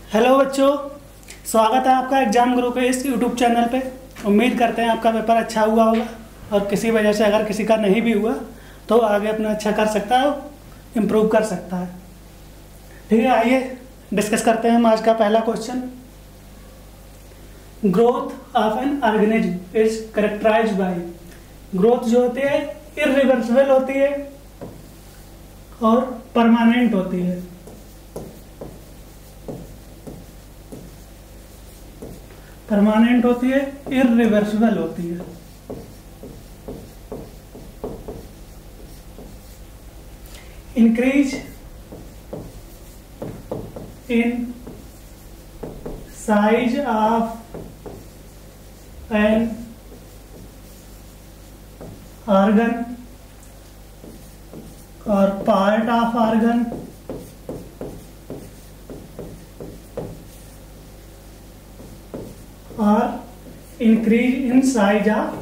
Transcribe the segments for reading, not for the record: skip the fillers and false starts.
Hello बच्चों, स्वागत है आपका एग्जाम गुरु के इस यूट्यूब चैनल पे। उम्मीद करते हैं आपका पेपर अच्छा हुआ होगा और किसी वजह से अगर किसी का नहीं भी हुआ तो आगे अपना अच्छा कर सकता है, इम्प्रूव कर सकता है। ठीक है, आइए डिस्कस करते हैं हम आज का पहला question. Growth of an organism is characterized by. Growth जो होती है इर्रिवर्सिबल होती है और परमानेंट होती है। परमानेंट होती है, इर्रिवर्सिबल होती है। Increase in size of an organ और पार्ट ऑफ ऑर्गन और increase in size of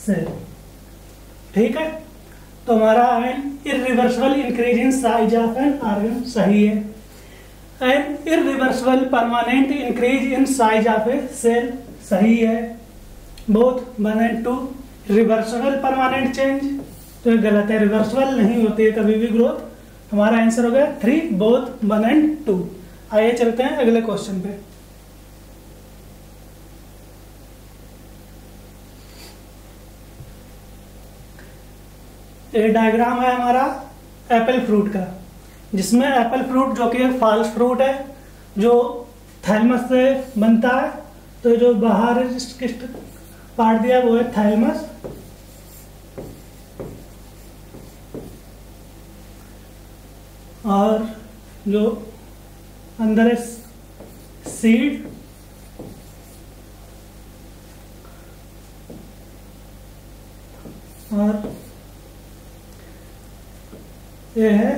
cell. ठीक है, तो हमारा an irreversible increase in size of an organ सही है। An irreversible permanent increase in size of a cell सही है। Both 1 and 2 reversible permanent change, तो ये गलत है, रिवर्सिबल नहीं होती है कभी भी ग्रोथ। हमारा आंसर हो गया 3, बोथ 1 and 2। आइए चलते हैं अगले क्वेश्चन पे। ये डायग्राम है हमारा एप्पल फ्रूट का, जिसमें एप्पल फ्रूट जो कि फॉल्स फ्रूट है, जो थैलमस से बनता है। तो जो बाहर पार्ट दिया वो है थैलमस, और जो अंदर है सीड, और ये है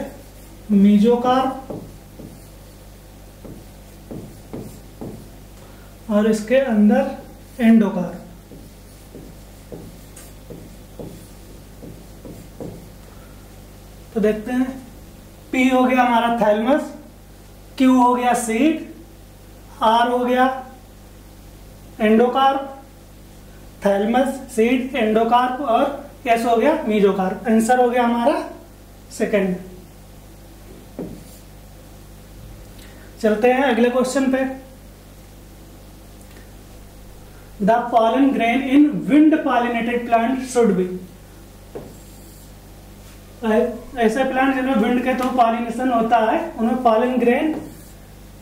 मीजोकार्प, और इसके अंदर एंडोकार्प। तो देखते हैं, P हो गया हमारा थैलमस, Q हो गया सीड, R हो गया एंडोकार्प, थैलमस सीड एंडोकार्प, और S हो गया मीजोकार्प। आंसर हो गया हमारा सेकंड। चलते हैं अगले क्वेश्चन पे। The pollen grain in wind pollinated plant should be. ऐसे प्लांट जिनमें विंड के थ्रू पॉलिनेशन होता है, उनमें पॉलन ग्रेन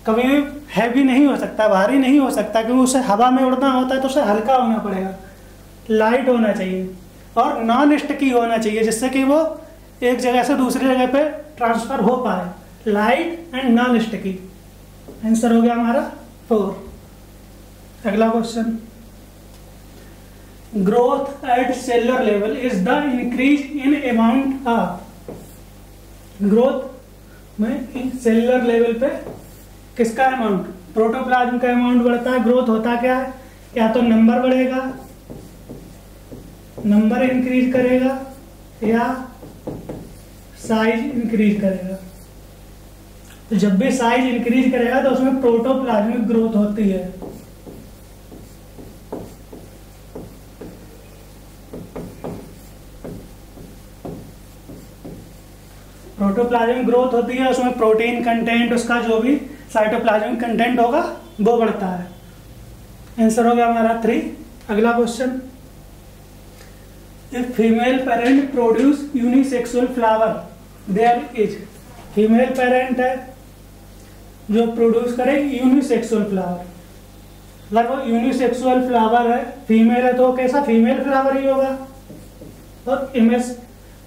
कभी भी हैवी नहीं हो सकता, भारी नहीं हो सकता, क्योंकि उसे हवा में उड़ना होता है तो उसे हल्का होना पड़ेगा, लाइट होना चाहिए और नॉन स्टिकी होना चाहिए, जिससे कि वो एक जगह से दूसरी जगह पे ट्रांसफर हो पाए। Light and non sticky. Answer हो गया हमारा 4। अगला question. Growth at cellular level is the increase in amount of. Growth में सेलुलर लेवल पे किसका अमाउंट? प्रोटोप्लाज्म का अमाउंट बढ़ता है। ग्रोथ होता क्या है? या तो नंबर बढ़ेगा, नंबर इंक्रीज करेगा, या साइज इंक्रीज करेगा। तो जब भी साइज इंक्रीज करेगा तो उसमें प्रोटोप्लाज्मिक ग्रोथ होती है। प्रोटोप्लाज्मिक ग्रोथ होती है, उसमें प्रोटीन कंटेंट, उसका जो भी साइटोप्लाज्मिक कंटेंट होगा वो बढ़ता है। आंसर हो गया हमारा 3। अगला question. If female parent produce unisexual flower there is. Female parent है जो प्रोड्यूस करे यूनिसेक्सुअल फ्लावर। अगर वो यूनिसेक्सुअल फ्लावर है, फीमेल है, तो कैसा फीमेल फ्लावर ही होगा। और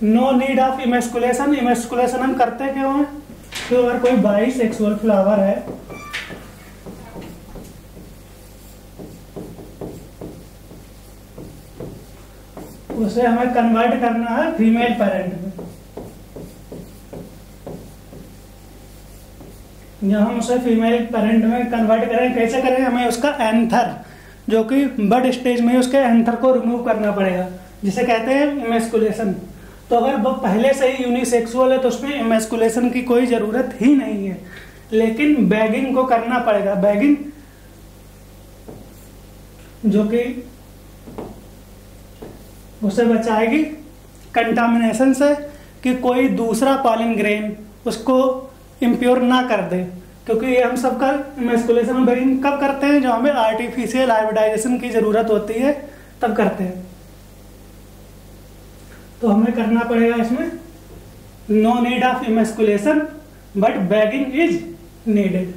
no need of emasculation. Emasculation हम करते क्यों हैं? तो अगर कोई बाइसेक्सुअल फ्लावर है उसे हमें कन्वर्ट करना है फीमेल पेरेंट में। जब हम उसे फीमेल पेरेंट में कन्वर्ट करें, कैसे करें? हमें उसका एंथर, जो कि बड स्टेज में उसके एंथर को रिमूव करना पड़ेगा, जिसे कहते हैं इमेस्कुलेशन। तो अगर वो पहले से ही यूनिसेक्सुअल है तो उसमें इमैस्कुलेशन की कोई ज़रूरत ही नहीं है, लेकिन बैगिंग को करना पड़ेगा। बैगिंग जो कि उसे बचाएगी कंटामिनेशन से, कि कोई दूसरा पॉलन ग्रेन उसको इम्प्योर ना कर दे, क्योंकि ये हम सबका इमैस्कुलेशन और बैगिंग कब करते हैं, जो हमें आर्टिफिशियल हाइब्रिडाइजेशन की ज़रूरत होती है तब करते हैं। तो हमें करना पड़ेगा इसमें no need of emasculation but bagging is needed.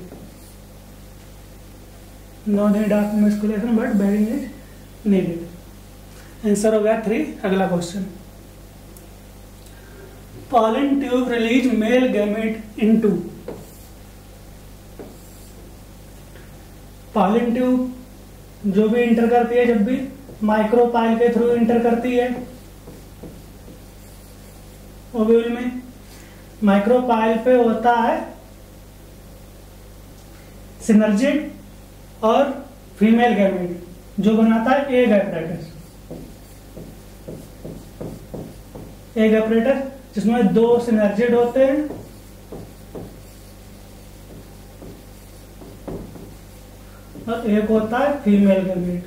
No need of emasculation but bagging is needed. Answer हो गया 3। अगला question, pollen tube release male gamete into. Pollen tube जो भी इंटर करती है, जब भी माइक्रोपाइल के थ्रू इंटर करती है ओव्यूल में, माइक्रोपाइल पे होता है सिनर्जिड और फीमेल गैमेट जो बनाता है एग एपरेटस। एग एपरेटस जिसमें 2 सिनर्जिड होते हैं और एक होता है फीमेल गैमेट।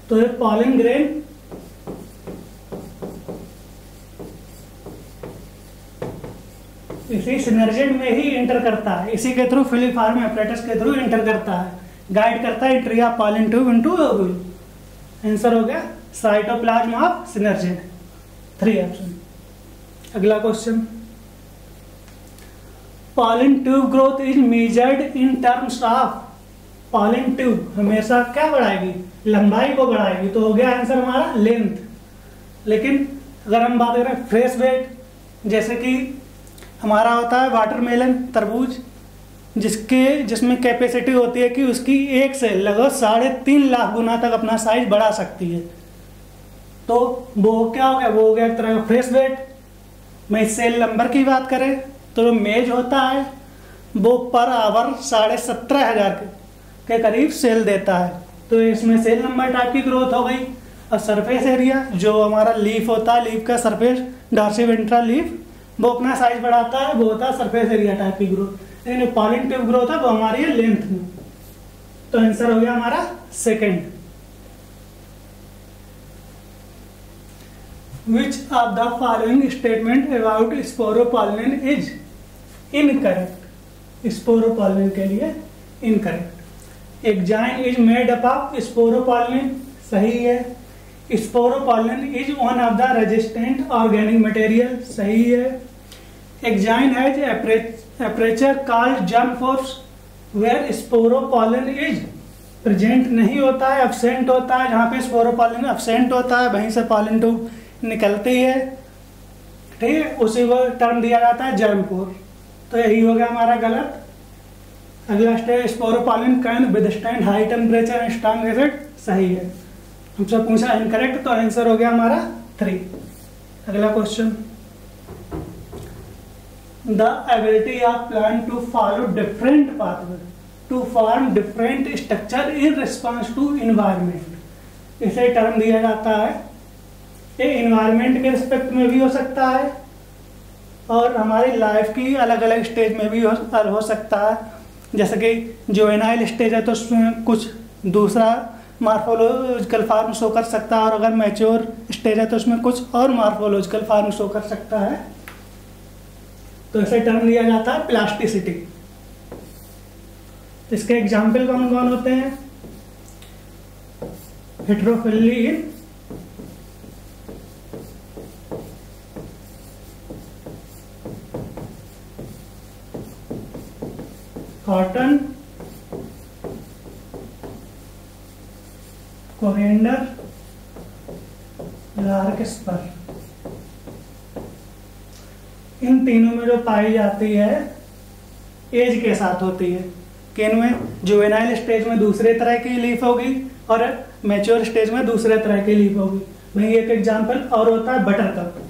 तो ये पॉलन ग्रेन इसी सिनर्जिड में ही इंटर करता है, इसी के थ्रू फिलीफॉर्म एपरेटस के थ्रू इंटर करता है, गाइड करता है entry of pollen tube into ovule. Answer हो गया साइटोप्लाज्म ऑफ सिनर्जिड, 3 ऑप्शन। अगला question, pollen tube growth is measured in terms of. Pollen tube हमेशा क्या बढ़ाएगी, लंबाई को बढ़ाएगी, तो हो गया आंसर हमारा लेंथ। लेकिन अगर हम बात करें फ्रेश वेट, जैसे कि हमारा होता है वाटरमेलन तरबूज, जिसमें कैपेसिटी होती है कि उसकी एक से लगभग 3.5 लाख गुना तक अपना साइज बढ़ा सकती है, तो वो क्या हो गया, वो हो गया एक तरह का फ्रेश वेट। मैं सेल नंबर की बात करें तो जो मेज होता है वो पर आवर 17,500 के करीब सेल देता है, तो इसमें सेल नंबर टाइप की ग्रोथ हो गई। और सरफेस एरिया जो हमारा लीफ होता है, लीफ का सरफेस डॉर्सिवेंट्रल लीफ, वो अपना साइज बढ़ाता है, वो होता है सरफेस एरिया टाइप की ग्रोथ। लेकिन पॉलन ट्यूब ग्रोथ है वो हमारी है लेंथ में। तो आंसर हो गया हमारा 2nd। Which of the following statement about sporopollenin is incorrect. Sporopollenin के लिए incorrect. Exine is made up of sporopollenin, सही है। Sporopollenin is one of the resistant organic material, सही है। Exine has aperture called germ pores where sporopollenin is present नहीं होता है, absent होता है। जहाँ पे स्पोरोपॉलिन एब्सेंट होता है वहीं से पॉलिन ट्यूब निकलती है, ठीक है, उसी को टर्म दिया जाता है जर्म फोर्स। तो यही हो गया हमारा गलत। अगला stage, sporopollenin can withstand high temperature and strong acid, सही है। हमसे पूछा इनकरेक्ट, तो आंसर हो गया हमारा 3। अगला question, the ability of plant to follow different pathway to form different structure in response to environment, इसे टर्म दिया जाता है। ये इन्वायरमेंट के रिस्पेक्ट में भी हो सकता है और हमारी लाइफ की अलग अलग स्टेज में भी हो सकता है। जैसे कि जुवेनाइल स्टेज है तो उसमें कुछ दूसरा मार्फोलॉजिकल फॉर्म शो कर सकता है, और अगर मैच्योर स्टेज है तो उसमें कुछ और मार्फोलॉजिकल फॉर्म शो कर सकता है। तो इसे टर्म दिया जाता है प्लास्टिसिटी। इसके एग्जाम्पल कौन कौन होते हैं, हेटेरोफिली इन कॉटन, कोरिएंडर, लार्कस्पर। इन तीनों में जो पाई जाती है एज के साथ होती है कि इनमें जुवेनाइल स्टेज में दूसरे तरह की लीफ होगी और मैच्योर स्टेज में दूसरे तरह की लीफ होगी। वही एक एग्जांपल और होता है बटरकप।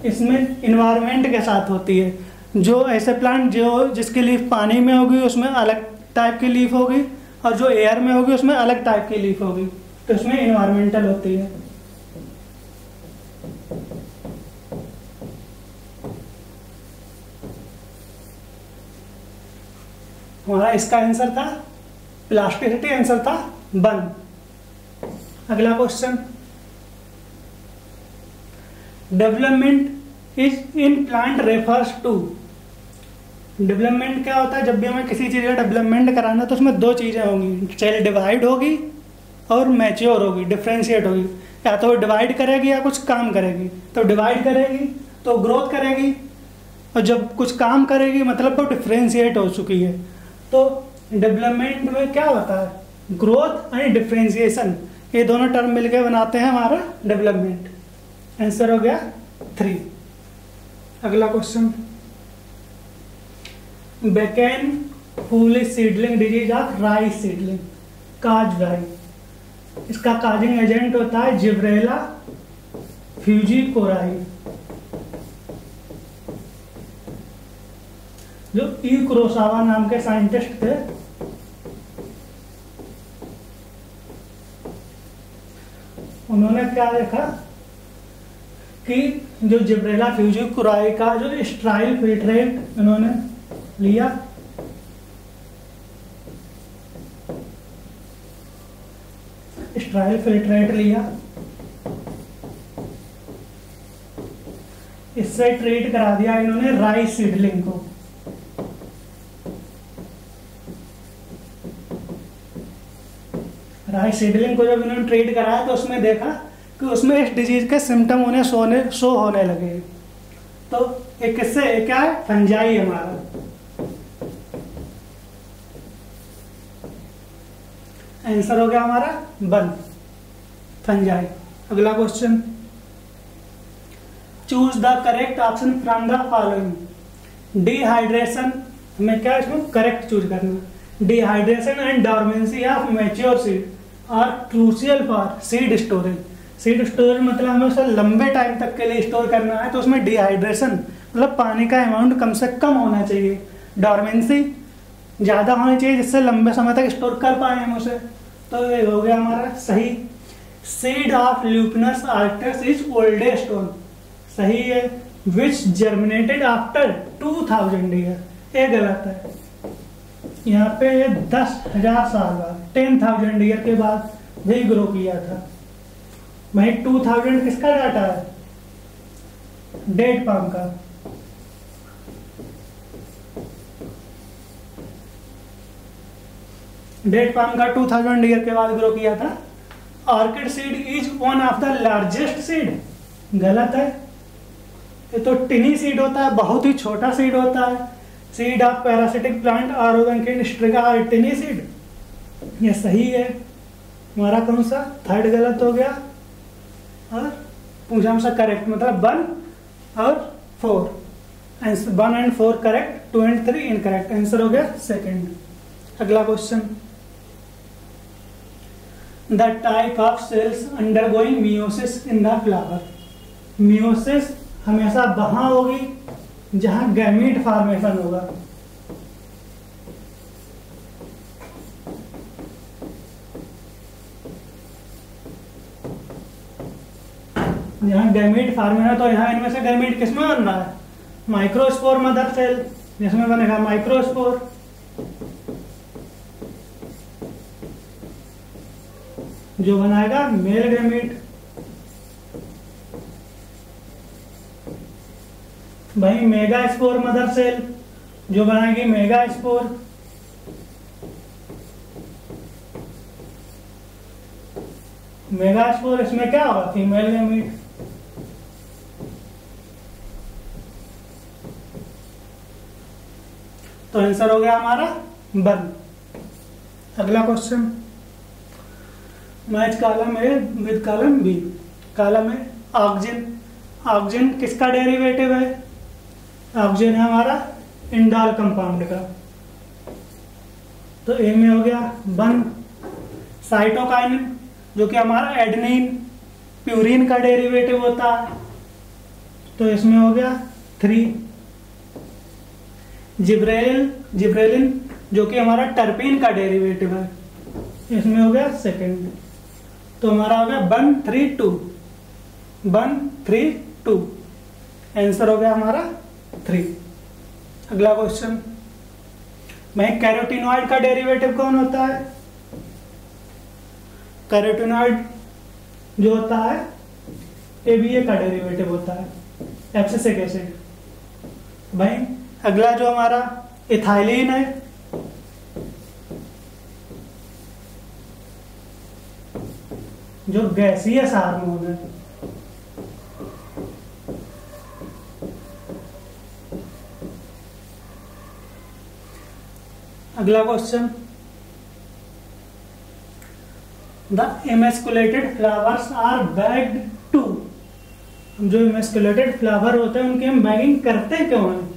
इसमें इन्वायरमेंट के साथ होती है। जो ऐसे प्लांट जो जिसकी लीफ पानी में होगी उसमें अलग टाइप की लीफ होगी, और जो एयर में होगी उसमें अलग टाइप की लीफ होगी, तो इसमें इन्वायरमेंटल होती है। हमारा इसका आंसर था प्लास्टिसिटी, आंसर था 1। अगला question, development is in plant refers to. Development क्या होता है? जब भी हमें किसी चीज़ का डेवलपमेंट कराना है तो उसमें 2 चीज़ें होंगी, सेल डिवाइड होगी और मैच्योर होगी, डिफ्रेंशिएट होगी। या तो डिवाइड करेगी या कुछ काम करेगी। तो डिवाइड करेगी तो ग्रोथ करेगी, और जब कुछ काम करेगी मतलब वो डिफ्रेंशिएट हो चुकी है। तो डेवलपमेंट में क्या होता है? ग्रोथ एंड डिफ्रेंशिएशन, ये दोनों टर्म मिलकर बनाते हैं हमारा डेवलपमेंट। आंसर हो गया 3। अगला question, bakanae fool seedling disease of rice seedling, cause by. इसका काजिंग एजेंट होता है जिब्रेला फ्यूजिकोराई। जो ई कुरोसावा नाम के साइंटिस्ट थे, उन्होंने क्या देखा कि जो जिब्रेला फ्यूजिकोराई का जो स्ट्राइल फिल्ट्रेट उन्होंने लिया, स्ट्राइल फिल्ट्रेट लिया, इससे ट्रीट करा दिया इन्होंने राइस सीडलिंग को। राइस सीडलिंग को जब इन्होंने ट्रीट कराया तो उसमें देखा कि उसमें इस डिजीज के सिम्टम उन्हें शो होने लगे। तो एक किससे क्या है? फंजाई हमारा। आंसर हो गया हमारा 1, फंजाई। अगला question, choose the correct option from the following. Dehydration, हमें क्या इसमें करेक्ट चूज करना। Dehydration and dormancy of mature seed are crucial for seed storage. Seed storage मतलब हमें उसे लंबे टाइम तक के लिए स्टोर करना है, तो उसमें डिहाइड्रेशन मतलब पानी का अमाउंट कम से कम होना चाहिए, डॉर्मेंसी ज़्यादा होनी चाहिए जिससे लंबे समय तक स्टोर कर पाए हम उसे। तो ये हो गया हमारा सही। Seed of Lupinus arcticus is oldest one, सही है। विच जर्मिनेटेड आफ्टर 2000 ईयर, ये गलत है। यहाँ पे 10,000 साल बाद 10,000 ईयर के बाद भी ग्रो किया था। भाई 2000 किसका डाटा है? डेट पाम का। डेट पाम का 2000 ईयर के बाद ग्रो किया था। Orchid seed is one of the largest seed, गलत है। ये तो टिनी सीड होता है, बहुत ही छोटा सीड होता है। सीड ऑफ पैरासिटिक प्लांट आरोगेंकिन स्ट्रिगा और टिनी सीड, ये सही है। हमारा कौन सा? 3rd गलत हो गया, और पूछा हमसे करेक्ट मतलब 1 और 4। Answer 1 and 4 correct, 2 and 3 incorrect. Answer हो गया 2nd। अगला question, the type of cells undergoing meiosis in the flower. Meiosis हमेशा वहां होगी जहां गैमीट फॉर्मेशन होगा। यहाँ गैमीट फॉर्मेशन है, तो यहाँ इनमें से गैमीट किसमें बन रहा है? माइक्रोस्पोर मदर सेल, जिसमें बनेगा माइक्रोस्पोर। जो बनाएगा मेल गैमीट। भाई मेगा स्पोर मदर सेल, जो बनाएगी मेगा स्पोर। मेगा स्पोर, इसमें क्या होगा? Female gamete. तो आंसर हो गया हमारा 1। अगला question, match column A with column B. Column A oxygen, oxygen किसका डेरिवेटिव है? ऑक्सिजन है हमारा इंडॉल कंपाउंड का। तो ए में हो गया 1। साइटोकाइनिन जो कि हमारा एडेनिन प्यूरिन का डेरिवेटिव होता है, तो इसमें हो गया 3। जिब्रेलिन जो कि हमारा टर्पीन का डेरिवेटिव है, इसमें हो गया सेकेंड। तो हमारा हो गया 132, 132, आंसर हो गया हमारा 3। अगला क्वेश्चन, भाई कैरोटीनॉइड का डेरिवेटिव कौन होता है? कैरोटीनॉइड जो होता है ABA का डेरिवेटिव होता है, एब्सिसिक एसिड। भाई अगला जो हमारा इथाइलिन है, जो गैसियस हार्मोन है, अगला question, the emasculated flowers are bagged to. जो इमेस्कुलेटेड फ्लावर होते हैं उनकी हम बैगिंग करते क्यों हैं?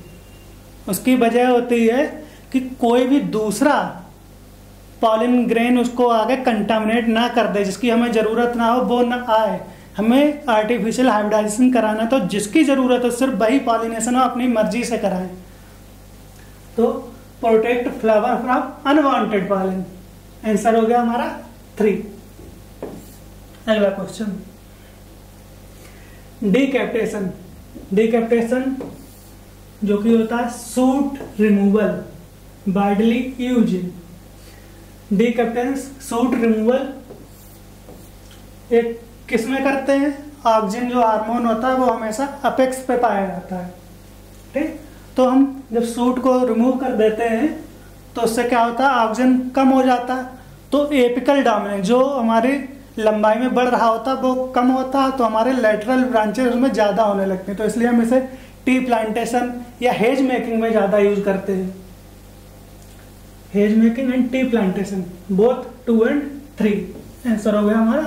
उसकी वजह होती है कि कोई भी दूसरा पॉलिन ग्रेन उसको आगे कंटामिनेट ना कर दे, जिसकी हमें ज़रूरत ना हो वो ना आए। हमें आर्टिफिशियल हाइब्रिडाइजेशन कराना, तो जिसकी ज़रूरत है सिर्फ वही पॉलिनेशन हो, अपनी मर्जी से कराएं। तो protect flower from unwanted pollen, answer हो गया हमारा 3। अगला क्वेश्चन, डीकैप्टेशन। डीकैप्टेशन जो कि होता है shoot removal, widely use. Decapitation shoot removal एक किस में करते हैं? ऑक्सिन जो हार्मोन होता है वो हमेशा अपेक्स पे पाया जाता है, ठीक। तो हम जब सूट को रिमूव कर देते हैं तो उससे क्या होता है? ऑक्सिजन कम हो जाता है। तो एपिकल डोमिनेंस जो हमारी लंबाई में बढ़ रहा होता है वो कम होता है, तो हमारे लेटरल ब्रांचेस उसमें ज़्यादा होने लगते हैं। तो इसलिए हम इसे टी प्लांटेशन या हेज मेकिंग में ज़्यादा यूज करते हैं। Hedge making and tea plantation, both 2 and 3, answer हो गया हमारा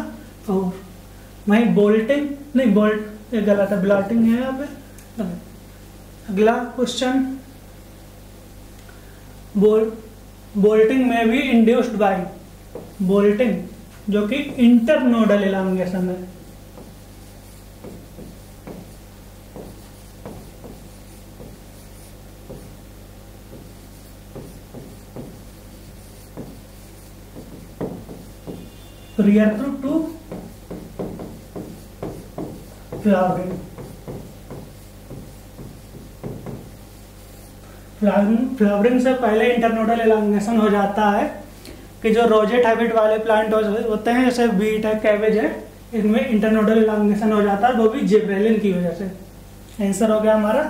4। वहीं बोल्टिंग नहीं, बोल्ट ये गलत है, ब्लॉटिंग है यहाँ पे। अगला क्वेश्चन, बोल्टिंग में भी इंड्यूस्ड बाय, बोल्टिंग जो कि इंटरनोडल इलांगेशन है। Rear through to flowering. Flowering से पहले इंटरनोडल इलांगेशन हो जाता है कि जो रोजेट हैबिट वाले प्लांट होते हैं, जैसे बीट है, कैबेज है, इनमें इंटरनोडल इलांगेशन हो जाता है, वो भी जिब्रेलिन की वजह से। आंसर हो गया हमारा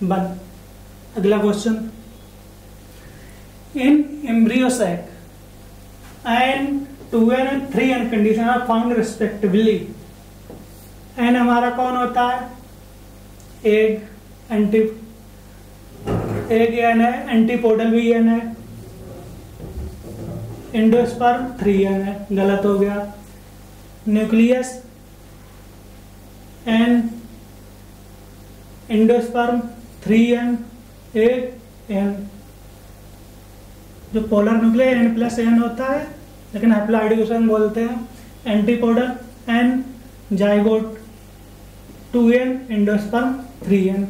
1। अगला question, in embryo sac and 2n and 3n condition are found respectively. N हमारा कौन होता है? एग, एग एन है, एंटीपोडल भी एन है, एंडोस्पर्म 3n है, गलत हो गया। Nucleus n, endosperm 3n, egg n। जो पोलर न्यूक्लियर n+n होता है, लेकिन हैप्लॉइड बोलते हैं। Antipodal n, zygote 2n, endosperm 3n।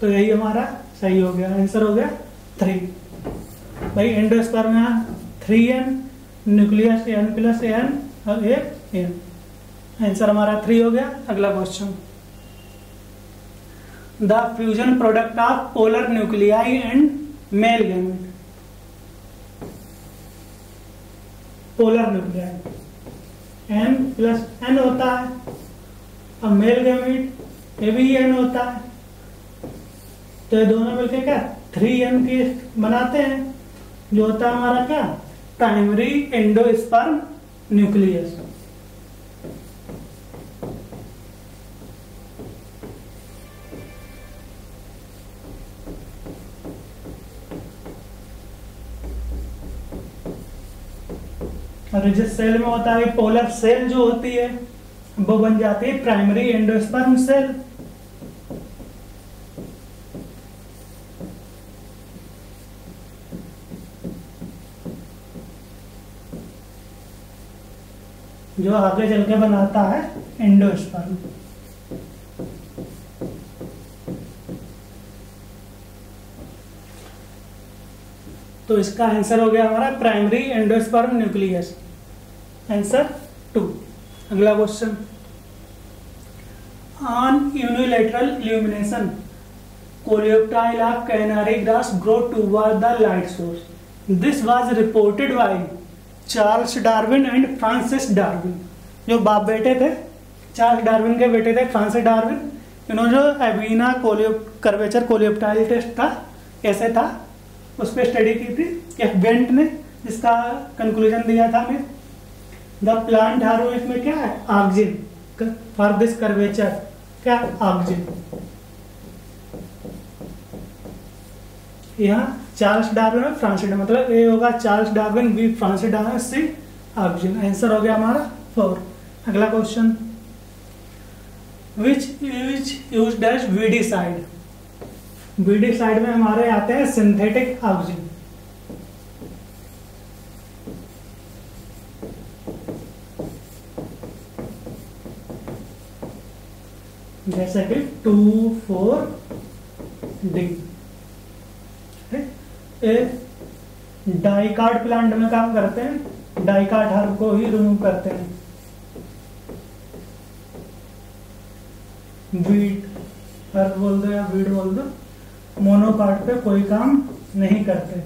तो यही हमारा सही हो गया, आंसर हो गया 3। भाई एंडोस्पर्म में 3n, न्यूक्लियस n+n और एक n, आंसर हमारा 3 हो गया। अगला question, the fusion product of polar nuclei and male gamete. Polar nuclei n+n होता है और मेल गैमेट ये भी n होता है, तो ये दोनों मिलकर क्या 3n की बनाते हैं, जो होता है हमारा क्या प्राइमरी एंडोस्पर्म न्यूक्लियस। और जिस सेल में होता है पोलर सेल जो होती है वो बन जाती है प्राइमरी एंडोस्पर्म सेल। जो आगे चल के बनाता है एंडोस्पर्म। तो इसका आंसर हो गया हमारा प्राइमरी एंडोस्पर्म न्यूक्लियस, आंसर 2। अगला question, on unilateral illumination coleoptile of Canary grass grow toward the light source, this was reported by Charles Darwin and Francis Darwin. जो बाप बेटे थे, चार्ल्स डार्विन के बेटे थे फ्रांसिस डार्विन, इन्होंने जो एविना कर्वेचर कोलेप्टाइल टेस्ट था, कैसे था, उस पर स्टडी की थी। एफ बेंट ने जिसका कंक्लूजन दिया था हमें, द प्लांट हार्मोन, इसमें क्या है, ऑक्सिन फॉर दिस कर्वेचर, क्या ऑक्सिन। यहाँ चार्ल्स डार्विन और फ्रांसिस डार्विन, मतलब ए होगा Charles Darwin, B Francis Darwin, C auxin. Answer हो गया हमारा 4। अगला question, which is used as weedicide, weedicide में हमारे आते हैं सिंथेटिक ऑक्सिन, जैसे कि 2,4-D। डाइकाट प्लांट में काम करते हैं, डाइकाट हार्म को ही रिमूव करते हैं। वीड हर्ब बोल दो या वीड बोल दो, मोनोकाट पे कोई काम नहीं करते।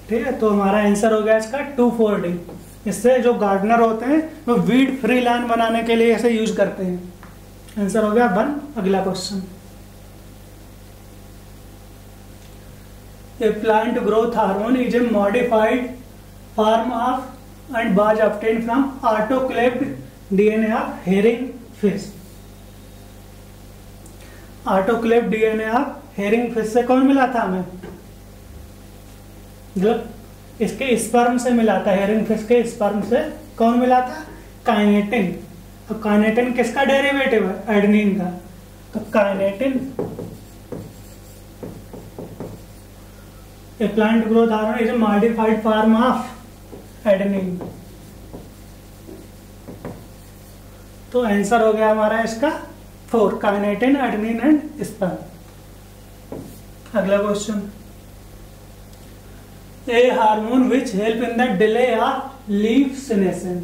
ठीक है, तो हमारा आंसर हो गया इसका 2,4-D। इससे जो गार्डनर होते हैं वो वीड फ्री लैंड बनाने के लिए ऐसे यूज करते हैं। आंसर हो गया 1। अगला question, A plant growth hormone is a modified form of and was obtained from autoclaved DNA of herring fish। autoclaved DNA of herring fish से कौन मिला था हमें, मतलब इसके स्पर्म से मिला था, हेरिंग फिश के स्पर्म से कौन मिला था, काइनेटिन। तो काइनेटिन किसका डेरिवेटिव है, एडेनिन का। तो kinetin A plant growth hormone is a modified form of adenine। तो आंसर हो गया हमारा इसका 4, काइनेटिन, एडेनिन एंड स्पर्म। अगला question, a hormone which help in the delay of leaf senescence,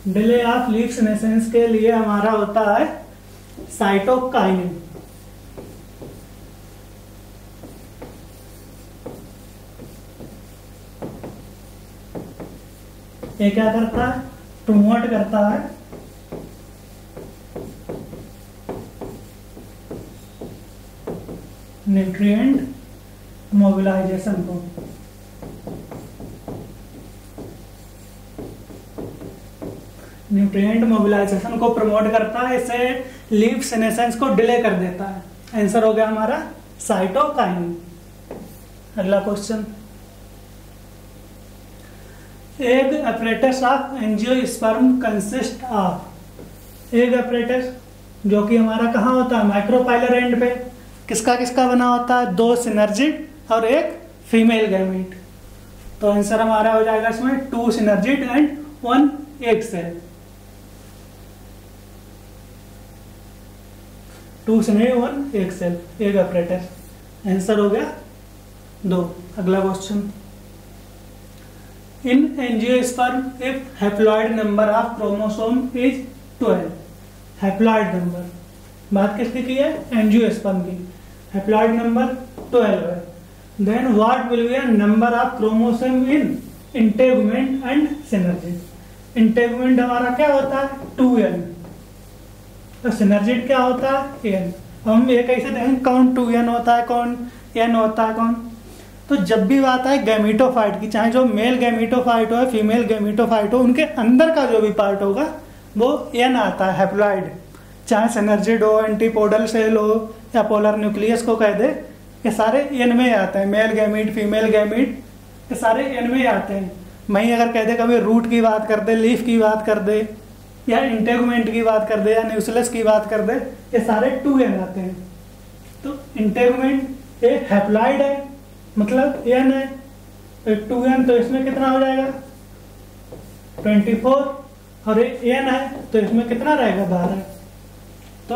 delay of leaf senescence के लिए हमारा होता है साइटोकाइनिन। ये क्या करता है, प्रमोट करता है न्यूट्रिएंट मोबिलाइजेशन को। न्यूट्रिएंट मोबिलाइजेशन को प्रमोट करता है, इससे लीफ सीनेसेंस को डिले कर देता है। आंसर हो गया हमारा साइटोकाइनिन। अगला question, egg apparatus of angiosperm consist of, egg apparatus जो कि हमारा कहाँ होता है, माइक्रोपाइलर एंड पे, किसका किसका बना होता है, 2 सिनर्जिड और 1 फीमेल गैमीट। तो आंसर हमारा हो जाएगा इसमें 2 synergid and 1 egg cell, 2 synergid 1 egg cell, egg apparatus। Answer हो गया 2। अगला question, in angiosperm if haploid number of chromosome is 12, haploid number, बात किसकी की है, एंजियोस्पर्म की, haploid number 12 है, then what will be a number of chromosome in integument and synergid। integument हमारा क्या होता है 2n, तो synergid क्या होता है n। हम ये कैसे देखें कौन 2n होता है, कौन n होता है, कौन, तो जब भी बात है गैमीटोफाइट की, चाहे जो मेल गैमीटोफाइट हो फीमेल गैमीटोफाइट हो, उनके अंदर का जो भी पार्ट होगा वो एन आता है, हैप्लॉइड। चाहे सिनर्जिड हो, एंटीपोडल सेल हो या पोलर न्यूक्लियस को कह दे, ये सारे एन में आते हैं। मेल गैमीट, फीमेल गैमीट, ये सारे एन में आते हैं। वहीं अगर कह दे कभी रूट की बात कर दे, लीफ की बात कर दे, या इंटेगुमेंट की बात कर दे, या न्यूक्लियस की बात कर दे, ये सारे 2n आते हैं। तो इंटेगुमेंट ये हैप्लॉइड है, मतलब n है, तो 2n, तो इसमें कितना हो जाएगा 24, और ये n है तो इसमें कितना रहेगा 12। तो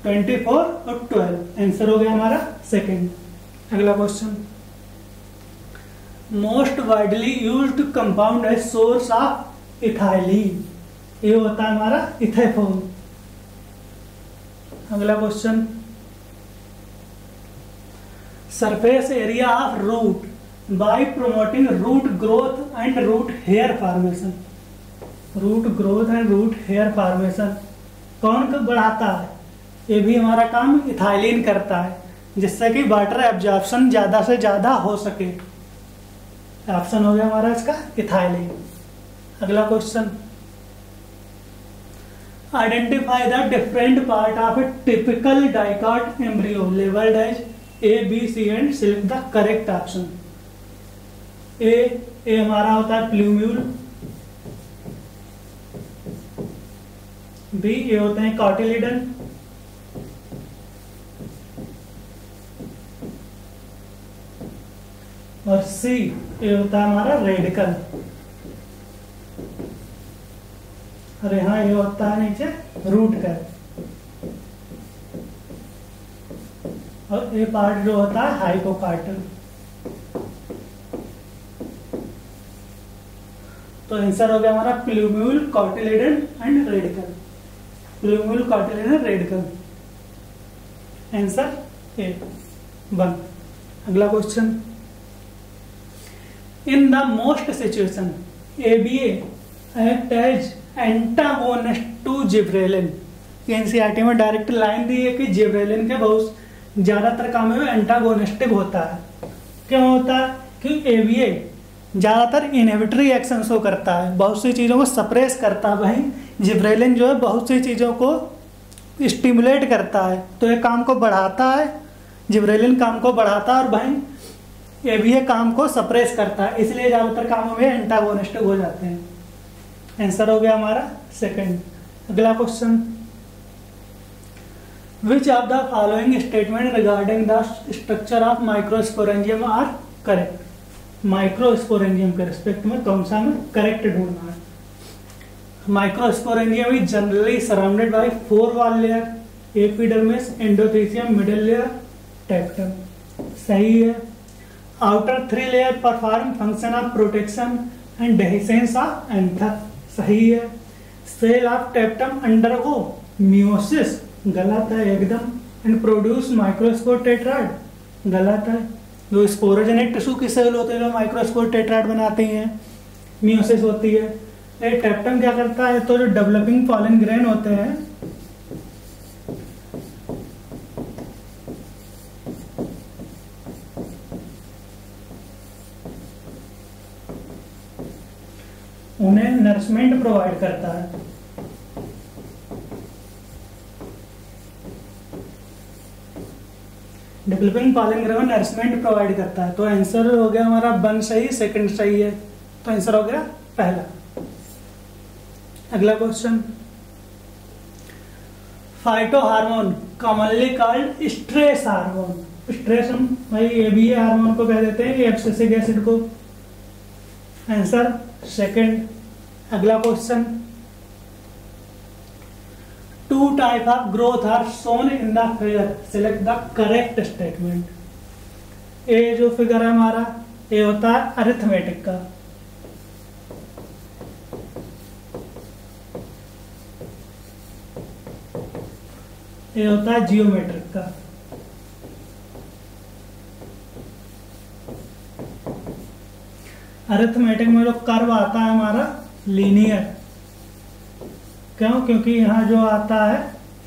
24 और 12, आंसर हो गया हमारा सेकंड। अगला question, most widely used compound है सोर्स ऑफ इथाइलिन, ये होता है हमारा इथेफोन। अगला question, surface area of root by promoting root growth and root hair formation, root growth and root hair formation कौन बढ़ाता है? ये भी हमारा काम इथाइलिन करता है, जिससे कि वाटर एब्जॉर्प्शन ज्यादा से ज्यादा हो सके। ऑप्शन हो गया हमारा इसका इथाइलिन। अगला question, identify the different part of a typical dicot embryo labelled as A, B, C and select the correct option. A हमारा होता है प्लूम्यूल, बी ये होते हैं कॉटिलिडन, और सी ये होता है हमारा रेडिकल, और यहाँ ये होता है नीचे रूट का, और ये पार्ट जो होता है हाइपोकार्टल। तो आंसर हो गया हमारा plumule, cotyledon and radicle, plumule, cotyledon, radicle, answer A 1। अगला question, in the most situation ABA act as antagonist to gibberellin, NCERT में डायरेक्ट लाइन दी है कि जिब्रेलिन के बहुत ज्यादातर काम में एंटागोनिस्टिक होता है। क्यों होता है? क्योंकि ABA ज्यादातर इनहिबिटरी एक्शन शो करता है, बहुत सी चीजों को सप्रेस करता है, वहीं जिब्रेलिन जो है बहुत सी चीजों को स्टिमुलेट करता है, तो ये काम को बढ़ाता है, जिब्रेलिन काम को बढ़ाता है और वहीं ABA काम को सप्रेस करता है, इसलिए ज्यादातर कामों में एंटागोनिस्टिक हो जाते हैं। आंसर हो गया हमारा सेकंड। अगला question, Which of the following statement regarding the structure of microsporangium are correct? Microsporangium के रिस्पेक्ट में कौन सा हमें करेक्ट ढूंढना है? Microsporangium is generally surrounded by 4 wall layer, epidermis, endothelium, middle layer, tapetum, सही है। Outer 3 layer perform function of protection and dehiscence of anther, सही है। Cell of tapetum undergo meiosis, गलत है एकदम, एंड प्रोड्यूस माइक्रोस्पोर टेट्राड, गलत है। जो स्पोरोजेनिक टिश्यू की सेल होते हैं जो माइक्रोस्पोर टेट्राड बनाते हैं, मियोसिस होती है। ये टेप्टम क्या करता है? तो जो डेवलपिंग पॉलन ग्रेन होते हैं उन्हें नरिशमेंट प्रोवाइड करता है। Developing pollen grain nourishment provide करता है, तो आंसर हो गया हमारा 1 सही, सेकंड सही है, तो आंसर हो गया पहला। अगला क्वेश्चन, phyto hormone commonly called stress hormone, stress हम भाई ये भी हार्मोन को कह देते हैं, एब्सिसिक एसिड को, आंसर सेकंड। अगला question, 2 type of growth are shown in the figure, select the correct statement. ये जो फिगर है हमारा ये होता है अरिथमेटिक का, ये होता है जियोमेट्रिक का। अरिथमेटिक में जो कर्व आता है हमारा लीनियर, क्यों? क्योंकि यहाँ जो आता है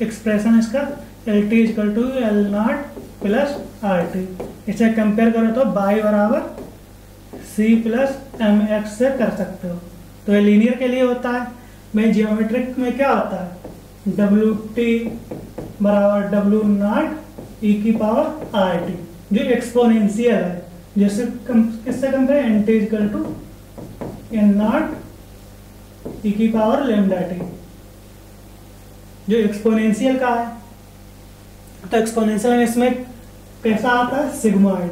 एक्सप्रेशन इसका LT equal to L0 plus RT, इसे कंपेयर करो तो y बराबर C प्लस mx से कर सकते हो, तो ये लीनियर के लिए होता है। में जियोमेट्रिक में क्या होता है? WT बराबर W0 e की पावर RT, जो एक्सपोनेंशियल है, जैसे किससे compare? NT equal to N0 e की पावर लैम्डा t, जो एक्सपोनेंशियल का है। तो एक्सपोनेंशियल इसमें कैसा आता है? सिग्मॉइड।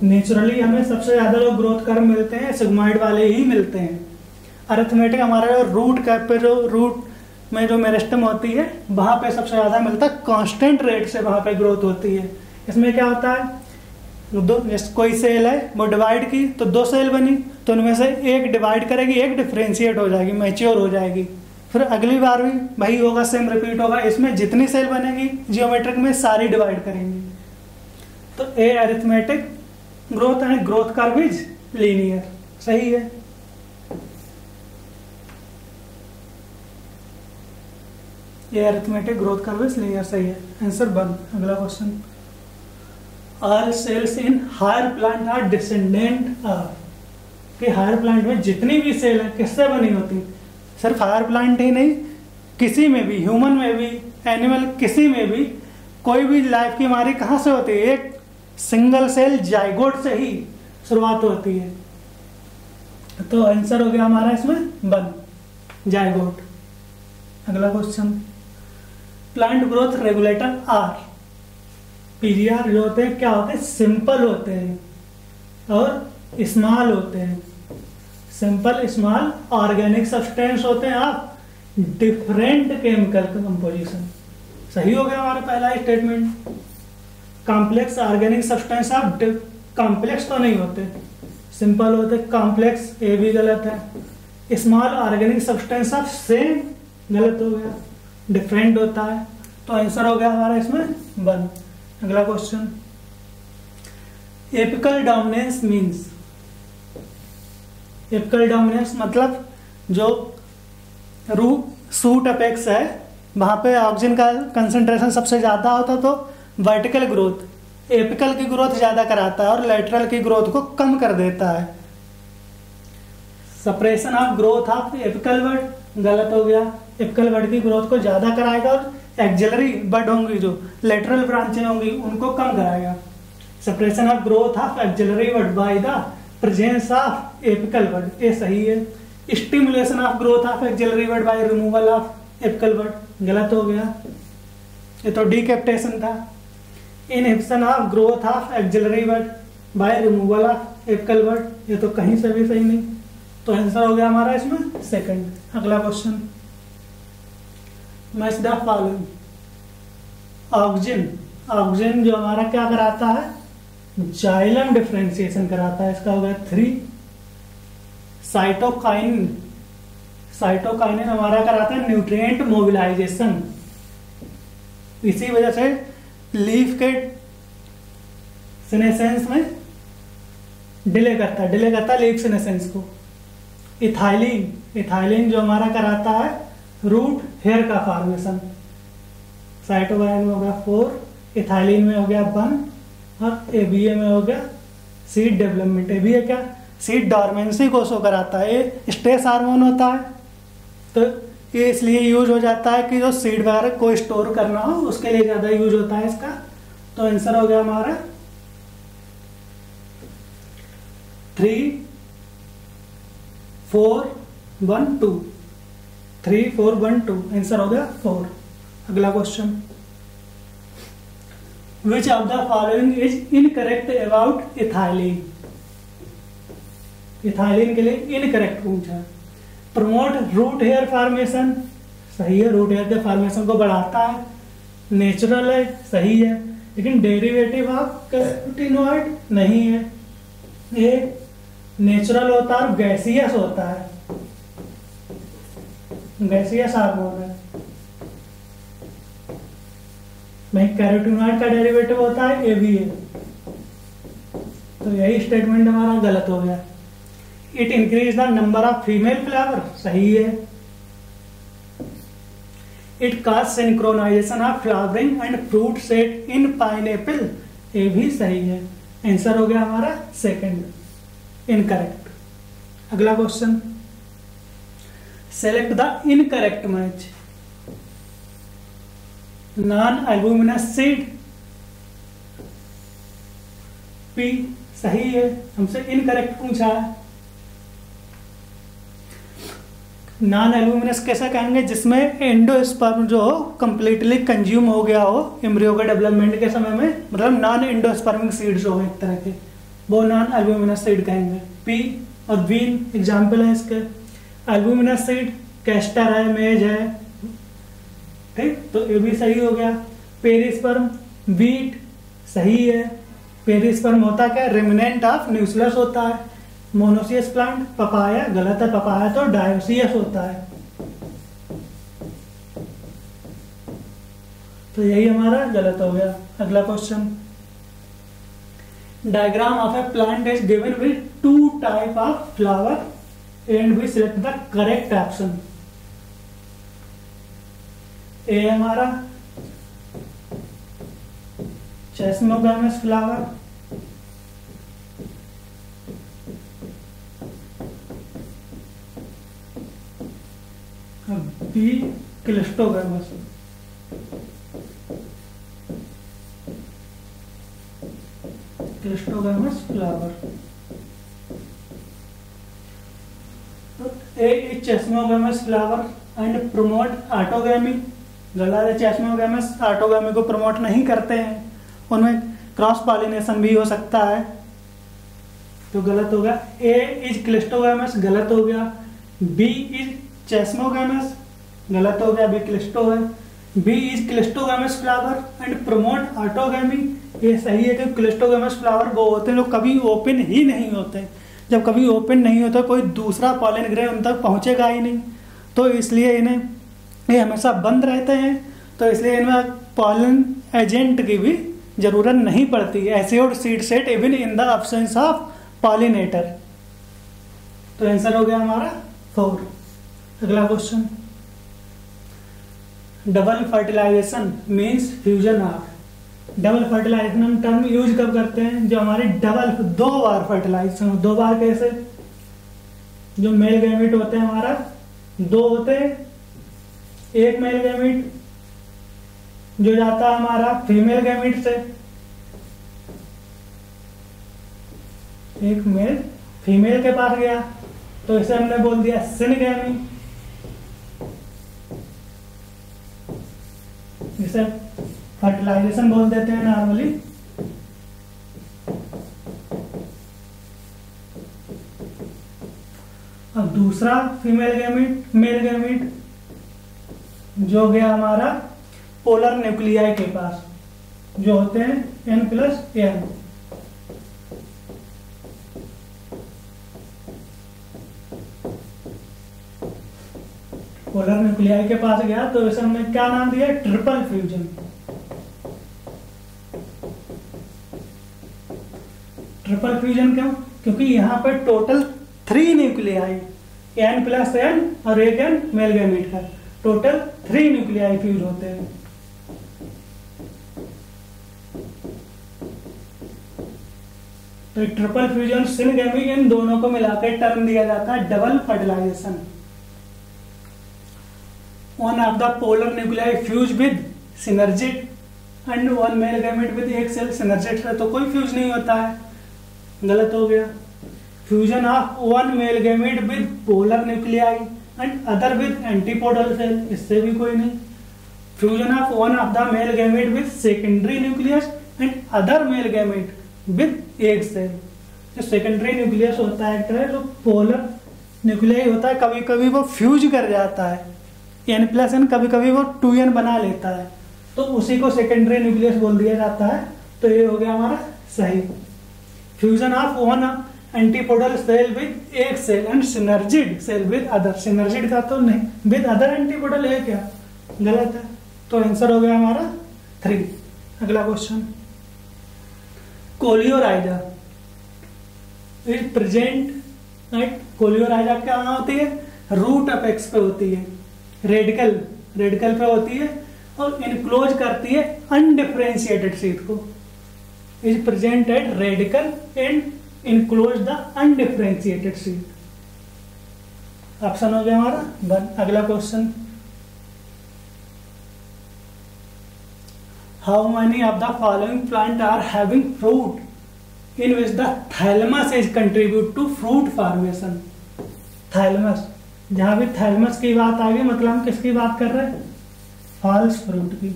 नेचुरली हमें सबसे ज्यादा जो ग्रोथ कर्व मिलते हैं सिग्मॉइड वाले ही मिलते हैं। अरिथमेटिक हमारा जो रूट में जो मेरिस्टम होती है वहाँ पे सबसे ज़्यादा मिलता है, कांस्टेंट रेट से वहाँ पे ग्रोथ होती है। इसमें क्या होता है, दो जैसे कोई सेल है वो डिवाइड की तो 2 सेल बनी, तो उनमें से एक डिवाइड करेगी, एक डिफ्रेंशिएट हो जाएगी, मैच्योर हो जाएगी, फिर अगली बार भी वही होगा, सेम रिपीट होगा। इसमें जितनी सेल बनेगी जियोमेट्रिक में सारी डिवाइड करेंगी। तो A arithmetic growth and growth curve is linear, सही है। ये arithmetic growth curve is linear, सही है, आंसर 1। अगला question, all cells in higher plant are descendant of, कि हायर प्लांट में जितनी भी सेल है किससे बनी होती, सिर्फ हायर प्लांट ही नहीं, किसी में भी, ह्यूमन में भी, एनिमल, किसी में भी कोई भी लाइफ की हमारी कहाँ से होती है, एक सिंगल सेल जाइगोट से ही शुरुआत होती है। तो आंसर हो गया हमारा इसमें 1, जाइगोट। अगला question, plant growth regulator are, PGR जो होते हैं क्या होते हैं, सिंपल होते हैं और स्मॉल होते हैं। सिंपल स्मॉल ऑर्गेनिक सब्सटेंस होते हैं आप डिफरेंट केमिकल कंपोजिशन, सही हो गया हमारा पहला स्टेटमेंट। कॉम्प्लेक्स ऑर्गेनिक सब्सटेंस आप कॉम्प्लेक्स तो नहीं होते, सिंपल होते, कॉम्प्लेक्स ये भी गलत है। स्मॉल ऑर्गेनिक सब्सटेंस आप सेम, गलत हो गया, डिफरेंट होता है। तो आंसर हो गया हमारा इसमें 1। अगला question, apical dominance means, apical dominance मतलब जो सूट अपेक्स है वहाँ पे ऑक्सीजन का कंसंट्रेशन सबसे ज़्यादा होता, तो वर्टिकल ग्रोथ एपिकल की ग्रोथ ज़्यादा कराता है और लेटरल की ग्रोथ को कम कर देता है। Suppression of growth of apical bud, गलत हो गया, एपिकल बर्ड की ग्रोथ को ज़्यादा कराएगा और एक्सिलरी बर्ड होंगी जो लेटरल ब्रांचें होंगी उनको कम कराएगा। Suppression of growth of axillary bud by the presence of apical bud, ये सही है। Stimulation of growth of axillary bud by removal of apical bud, गलत हो गया, ये तो डिकैप्टेशन था। Inhibition of growth of axillary bud by removal of apical bud, ये तो कहीं से भी सही नहीं, तो आंसर हो गया हमारा इसमें 2nd। अगला question, match the following, oxygen, oxygen जो हमारा क्या कराता है, जाइलम डिफरेंशिएशन कराता है, इसका हो गया 3। साइटोकाइनिन, साइटोकाइनिन हमारा कराता है न्यूट्रिएंट मोबिलाइजेशन, इसी वजह से लीफ के सीनेसेंस में डिले करता है लीफ सीनेसेंस को। इथाइलिन, इथाइलिन जो हमारा कराता है रूट हेयर का फॉर्मेशन, साइटोकाइनिन में हो गया 4, इथाइलिन में हो गया 1 और एबीए में हो गया सीड डेवलपमेंट। एबीए क्या, सीड डॉर्मेंसी को शो कराता है, ये स्ट्रेस हार्मोन होता है, तो ये इसलिए यूज हो जाता है कि जो सीड वगैरह को स्टोर करना हो उसके लिए ज़्यादा यूज होता है इसका। तो आंसर हो गया हमारा 3, 4, 1, 2, 3, 4, 1, 2, आंसर हो गया 4। अगला question, which of the following is incorrect about ethylene, ethylene के लिए इनकरेक्ट पूछा। प्रमोट रूट हेयर फॉर्मेशन, सही है, रूट हेयर के फॉर्मेशन को बढ़ाता है, नेचुरल है, सही है, लेकिन डेरिवेटिव ऑफ कैरोटीनॉइड नहीं है, ये नेचुरल होता है और गैसियस होता है, गैसियस हार्मोन है। भाई कैरोटीनॉइड का डेरिवेटिव होता है एबीए, तो यही स्टेटमेंट हमारा गलत हो गया। It increase the number of female flower, सही है। It cause synchronization of flowering and fruit set in pineapple, ये भी सही है, आंसर हो गया हमारा 2nd, इनकरेक्ट। अगला question, select the incorrect match. Non albuminous seed, P सही है, हमसे इनकरेक्ट पूछा है। नॉन एल्बुमिनस कैसा कहेंगे, जिसमें एंडोस्पर्म जो हो कंप्लीटली कंज्यूम हो गया हो एम्ब्रियो के डेवलपमेंट के समय में, मतलब नॉन एंडोस्पर्मिक सीड्स हो एक तरह के, वो नॉन एल्बुमिनस सीड कहेंगे। पी और बीन एग्जाम्पल है इसके। एल्बुमिनस सीड कैस्टर है, मेज है, ठीक, तो ये भी सही हो गया। पेरिस्पर्म, वीट सही है। पेरिस्पर्म होता क्या, रिमिनेंट ऑफ न्यूक्लियस होता है। मोनोसियस प्लांट, पपाया गलत है, पपाया तो डायोसियस होता है। तो यही हमारा गलत हो गया। अगला question, diagram of a plant is given with 2 type of flower and we select the correct option. A हमारा chasmogamous flower, B cleistogamous. Cleistogamous flower. A is chasmogamous flower and promote autogamy. गलत है, चेस्मोगैमस autogamy को promote नहीं करते हैं, उनमें cross pollination भी हो सकता है, तो गलत होगा। ए इज क्लिस्टोगैमस गलत हो गया। बी इज चेस्मोगैमस गलत हो गया, बी क्लिस्टो है। B is cleistogamous flower and promote autogamy, ये सही है कि क्लिस्टोगैमस फ्लावर वो होते हैं जो कभी ओपन ही नहीं होते। जब कभी ओपन नहीं होता कोई दूसरा पॉलन ग्रेन उन तक पहुंचेगा ही नहीं, तो इसलिए इन्हें ये हमेशा बंद रहते हैं, तो इसलिए इनमें पॉलन एजेंट की भी जरूरत नहीं पड़ती। Assured seed set even in the absence of pollinator. तो आंसर हो गया हमारा 4। अगला question, double fertilization means fusion of. Double fertilization हम टर्म यूज कब करते हैं, जो हमारे डबल 2 बार फर्टिलाइजेशन हो। 2 बार कैसे, जो मेल गैमेट होते हैं हमारा 2 होते हैं, एक मेल गैमेट जो जाता है हमारा फीमेल गैमेट से, एक मेल फीमेल के पास गया, तो इसे हमने बोल दिया सिनगैमी। जिसे फर्टिलाइजेशन बोल देते हैं नॉर्मली। अब दूसरा फीमेल गैमेट मेल गैमेट जो गया हमारा पोलर न्यूक्लियाई के पास, जो होते हैं N+N। पोलर न्यूक्लियाई के पास गया, तो इसे हमने क्या नाम दिया, ट्रिपल फ्यूजन। ट्रिपल फ्यूजन क्यों, क्योंकि यहाँ पे टोटल 3 न्यूक्लियाई, N+N और एक N मेल गैमेट का, टोटल 3 न्यूक्लियाई फ्यूज होते हैं। तो ट्रिपल फ्यूजन सिनगैमी, इन दोनों को मिलाकर टर्म दिया जाता है double fertilization. One of the polar nuclei fuse with synergid and one male gamete with एक सेल synergid है, तो कोई फ्यूज नहीं होता है, गलत हो गया। Fusion of one male gamete with polar nuclei and other with antipodal cell, इससे भी कोई नहीं। Fusion of one of the male gamete with secondary nucleus and other male gamete with egg cell. जो सेकेंडरी न्यूक्लियस होता है, एक तरह जो पोलर न्यूक्लियाई होता है, कभी कभी वो फ्यूज कर जाता है N+N, कभी कभी वो 2N बना लेता है, तो उसी को सेकेंडरी न्यूक्लियस बोल दिया जाता है। तो ये हो गया हमारा सही। Fusion of one antipodal cell with एक cell and synergid cell with other. Synergid का तो नहीं, विद अदर एंटीपोडल है क्या, गलत है। तो आंसर हो गया हमारा 3। अगला question, coleorhiza is present eight. Coleorhiza क्या होती है, रूट अपेक्स पे होती है, रेडिकल पे होती है और इनक्लोज करती है अनडिफरेंशिएटेड सीट को। Is present at radicle and enclose the undifferentiated sheath. Option हो गया हमारा 1। अगला क्वेश्चन, how many of the following plant are having fruit in which the thalamus is contribute to fruit formation. Thalamus, जहां भी thalamus की बात आ गई, मतलब हम किसकी बात कर रहे हैं, फॉल्स फ्रूट की।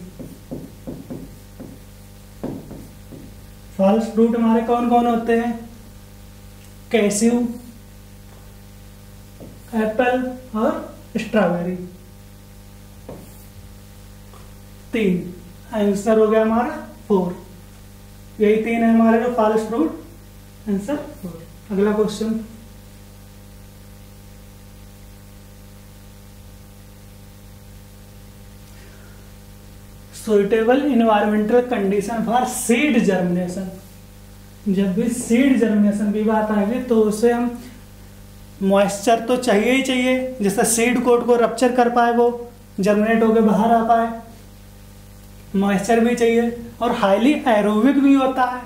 फॉल्स फ्रूट हमारे कौन कौन होते हैं, कैस्यू, एप्पल और स्ट्रॉबेरी। 3, आंसर हो गया हमारा 4। यही 3 है हमारे जो फॉल्स ट्रूथ, आंसर 4। अगला question, suitable environmental condition for seed germination. जब भी सीड जर्मिनेशन की बात आएगी तो उसे हम मॉइस्चर तो चाहिए ही चाहिए, जिससे सीड कोट को रप्चर कर पाए, वो जर्मिनेट होकर बाहर आ पाए। मॉइस्चर भी चाहिए और हाईली एरोबिक भी होता है,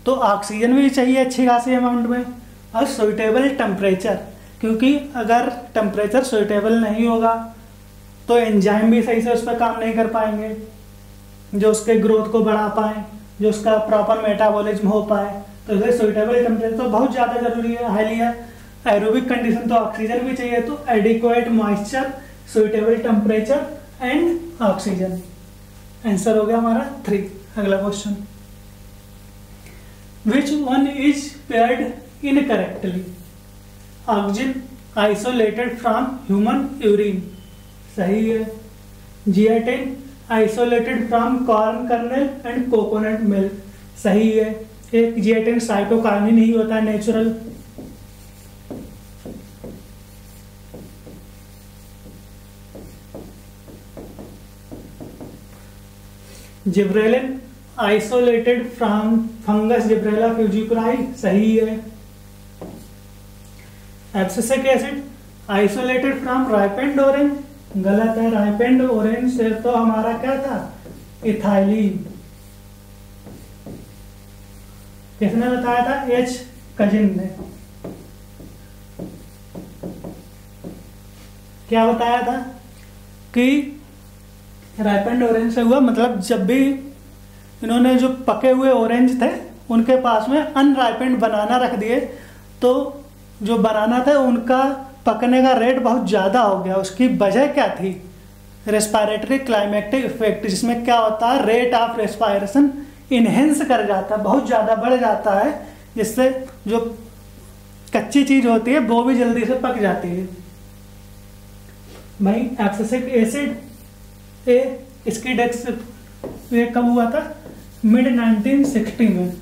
तो ऑक्सीजन भी चाहिए अच्छी खासी अमाउंट में, और सुइटेबल टेम्परेचर, क्योंकि अगर टेम्परेचर सुइटेबल नहीं होगा तो एंजाइम भी सही से उस पर काम नहीं कर पाएंगे जो उसके ग्रोथ को बढ़ा पाए, जो उसका प्रॉपर मेटाबॉलिज्म हो पाए। तो इसलिए सुइटेबल टेम्परेचर तो बहुत ज़्यादा जरूरी है। हाईली एरोबिक कंडीशन तो ऑक्सीजन भी चाहिए, तो adequate moisture, suitable temperature and oxygen, answer हो गया हमारा 3। अगला question, which one is paired incorrectly? Oxygen isolated from human urine, सही है। Zeatin isolated from corn kernel and coconut milk, सही है। एक जियाटिन साइटोकाइनिन ही होता है natural. Gibberellin isolated from fungus Gibberella fujikuroi, सही है। Abscisic acid isolated from ripened orange, गलत है। राइपेंड ऑरेंज से तो हमारा क्या था, इथाइलिन। किसने बताया था? एच कजिन ने। क्या बताया था कि राइपेंड ऑरेंज से हुआ, मतलब जब भी इन्होंने जो पके हुए ऑरेंज थे उनके पास में अनराइपेंड बनाना रख दिए, तो जो बनाना था उनका पकने का रेट बहुत ज़्यादा हो गया। उसकी वजह क्या थी? रेस्पिरेटरी क्लाइमेक्टिक इफेक्ट, जिसमें क्या होता है, रेट ऑफ रेस्पिरेशन इनहेंस कर जाता है, बहुत ज़्यादा बढ़ जाता है, जिससे जो कच्ची चीज़ होती है वो भी जल्दी से पक जाती है। भाई एब्सिसिक एसिड इसकी डेथ ये कब हुआ था? मिड 1960 में।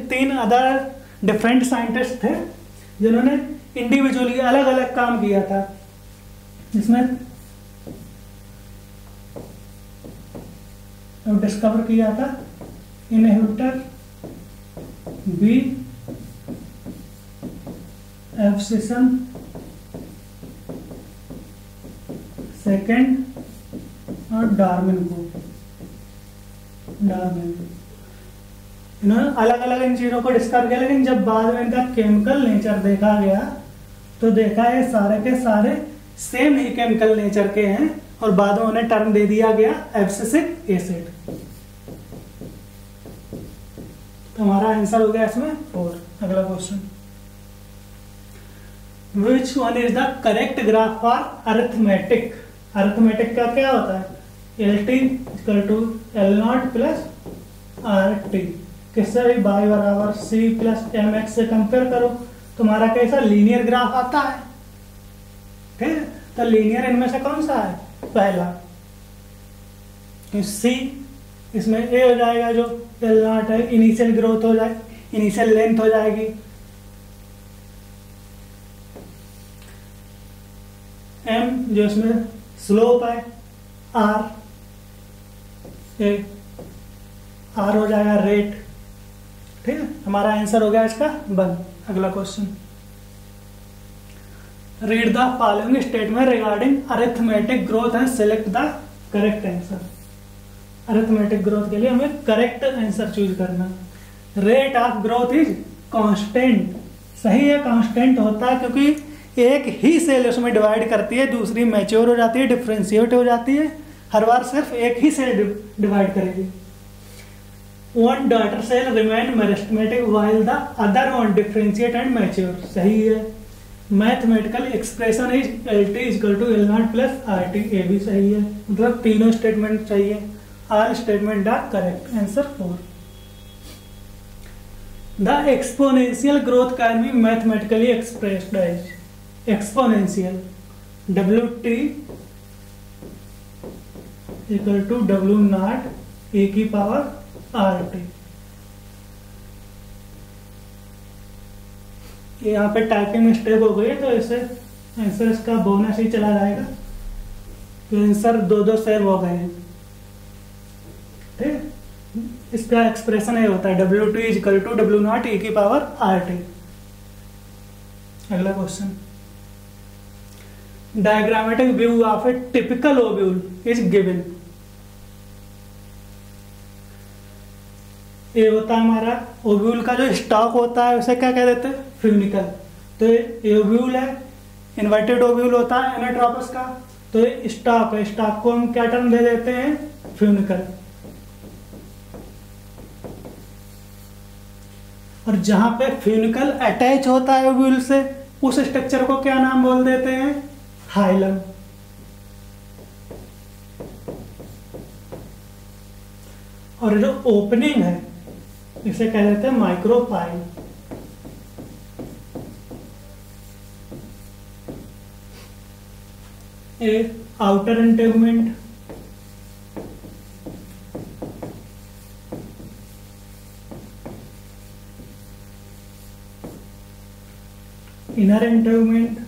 3 अदर डिफरेंट साइंटिस्ट थे जिन्होंने इंडिविजुअली अलग अलग काम किया था, जिसमें डिस्कवर किया था इनहिबिटर बी एब्सिशन, सेकेंड और डार्विन इन्होंने अलग अलग इन चीज़ों को डिस्कवर किया, लेकिन जब बाद में इनका केमिकल नेचर देखा गया तो देखा ये सारे के सारे सेम ही केमिकल नेचर के हैं, और बाद में उन्हें टर्म दे दिया गया एब्सिसिक एसिड। तो हमारा आंसर हो गया इसमें 4। अगला question, which one is the correct graph for arithmetic? Arithmetic का क्या होता है? LT equal to L0 plus RT, किससे भी y बराबर C प्लस MX से कंपेयर करो, तुम्हारा कैसा लीनियर ग्राफ आता है। ठीक है, तो लीनियर इनमें से कौन सा है? पहला C, इसमें A हो जाएगा जो L0 है, इनिशियल ग्रोथ हो जाए, इनिशियल लेंथ हो जाएगी। M जो इसमें स्लोप है, R हो जाएगा रेट। ठीक है, हमारा आंसर हो गया इसका 1। अगला question, read the following statement regarding arithmetic growth and select the correct answer. Arithmetic growth के लिए हमें करेक्ट आंसर चूज करना। Rate of growth is constant, सही है, कांस्टेंट होता है क्योंकि एक ही सेल उसमें डिवाइड करती है, दूसरी मैच्योर हो जाती है, डिफ्रेंशिएट हो जाती है, हर बार सिर्फ एक ही सेल डिवाइड करेगी। One daughter cell remain meristematic while the other one differentiate and mature, सही है। Mathematical expression is LT equal to L0 plus RT, ये भी सही है, मतलब तीनों स्टेटमेंट चाहिए। All statement are correct, answer 4। The exponential growth can be mathematically expressed as exponential, W T equal to W naught A की power R T. यहाँ पे टाइपिंग मिस्टेक हो गई है तो इसे आंसर इसका बोनस ही चला जाएगा, तो आंसर दो सेव हो गए हैं। ठीक, इसका एक्सप्रेशन ये होता है W T equal to W naught A की पावर आर टी। अगला question, diagrammatic view of a typical ovule is given. ये होता है हमारा ओव्यूल का जो स्टॉक होता है उसे क्या कह देते हैं, फ्यूनिकल। तो ये ओव्यूल है, इन्वर्टेड ओव्यूल होता है एनाट्रोपस का, तो ये स्टॉक है, स्टॉक को हम क्या टर्म दे देते हैं, फ्यूनिकल। और जहां पे फ्यूनिकल अटैच होता है ओव्यूल से, उस स्ट्रक्चर को क्या नाम बोल देते हैं, हाइलम। और जो ओपनिंग है इसे कह देते हैं माइक्रोपाइल। ए आउटर इंटेगमेंट, इनर इंटेगमेंट,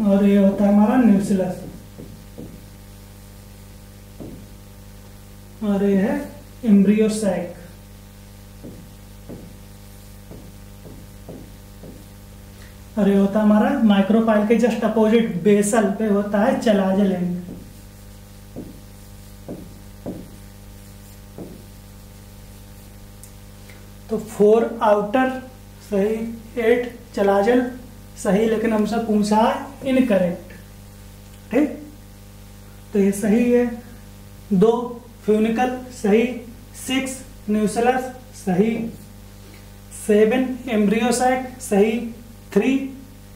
और ये होता है हमारा न्यूक्लियस, और ये है एम्ब्रियो सैक। और ये होता है हमारा माइक्रोपाइल के जस्ट अपोजिट बेसल पे होता है चलाजल एंड। तो 4 आउटर सही, 8 चलाजल सही, लेकिन हमसे पूछा है इनकरेक्ट। ठीक, तो ये सही है। 2 फ्यूनिकल सही, 6 न्यूक्लियस सही, 7 एम्ब्रियोसाइट सही, 3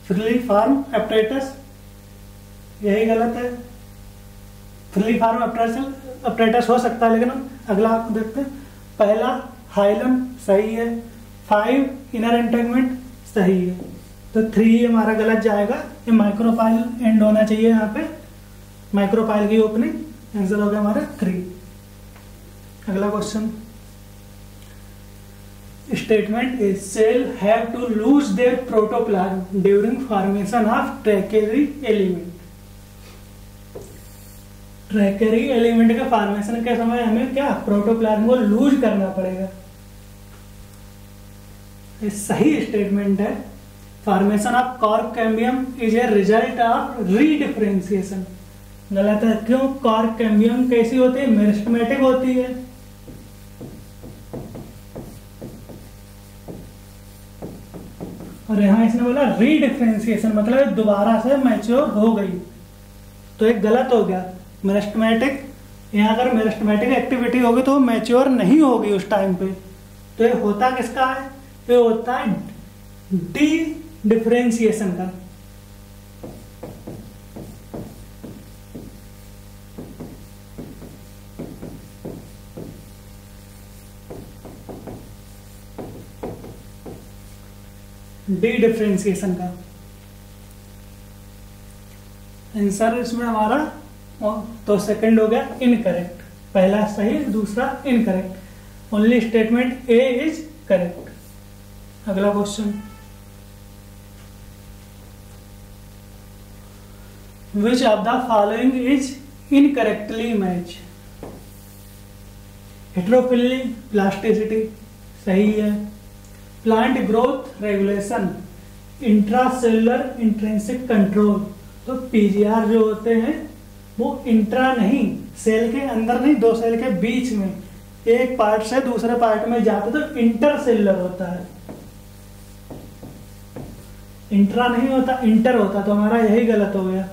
फ्रीली फॉर्म एपरेटस यही गलत है। फ्रीली फॉर्म एपरेटस हो सकता है, लेकिन अगला आपको देखते हैं। पहला हाइलम सही है, 5 इनर एंटेगमेंट सही है, तो 3 हमारा गलत जाएगा। ये माइक्रोपाइल एंड होना चाहिए, यहाँ पे माइक्रोपाइल की ओपनिंग, आंसर हो गया हमारा 3। अगला question, statement is cell have to lose their protoplasm during formation of tracheary element. Tracheary element के फॉर्मेशन के समय हमें क्या प्रोटोप्लाज्म को लूज करना पड़ेगा। ये सही स्टेटमेंट है। Formation of cork cambium is a result of रीडिफरेंशिएशन। गलत है, क्यों? कॉर्क कैम्बियम कैसी होती है, मेरिस्टेमेटिक होती है। और यहां इसने बोला रीडिफरेंशिएशन, मतलब दोबारा से मैच्योर हो गई, तो एक गलत हो गया। मेरिस्टेमेटिक, यहाँ अगर मेरिस्टेमेटिक एक्टिविटी होगी तो मैच्योर नहीं होगी उस टाइम पे। तो ये होता किसका है, ये होता है डी डिफरेंशिएशन का। डी डिफरेंशिएशन का आंसर इसमें हमारा, तो सेकंड हो गया इनकरेक्ट। पहला सही, दूसरा incorrect. Only statement A is correct. अगला question, which of the following is incorrectly match. Heterophylly plasticity सही है। Plant growth regulation, intracellular intrinsic control, तो पीजीआर जो होते हैं वो इंट्रा नहीं, सेल के अंदर नहीं, 2 सेल के बीच में, एक पार्ट से दूसरे पार्ट में जाते तो इंटरसेलुलर होता है। इंट्रा नहीं होता, इंटर होता, तो हमारा यही गलत हो गया।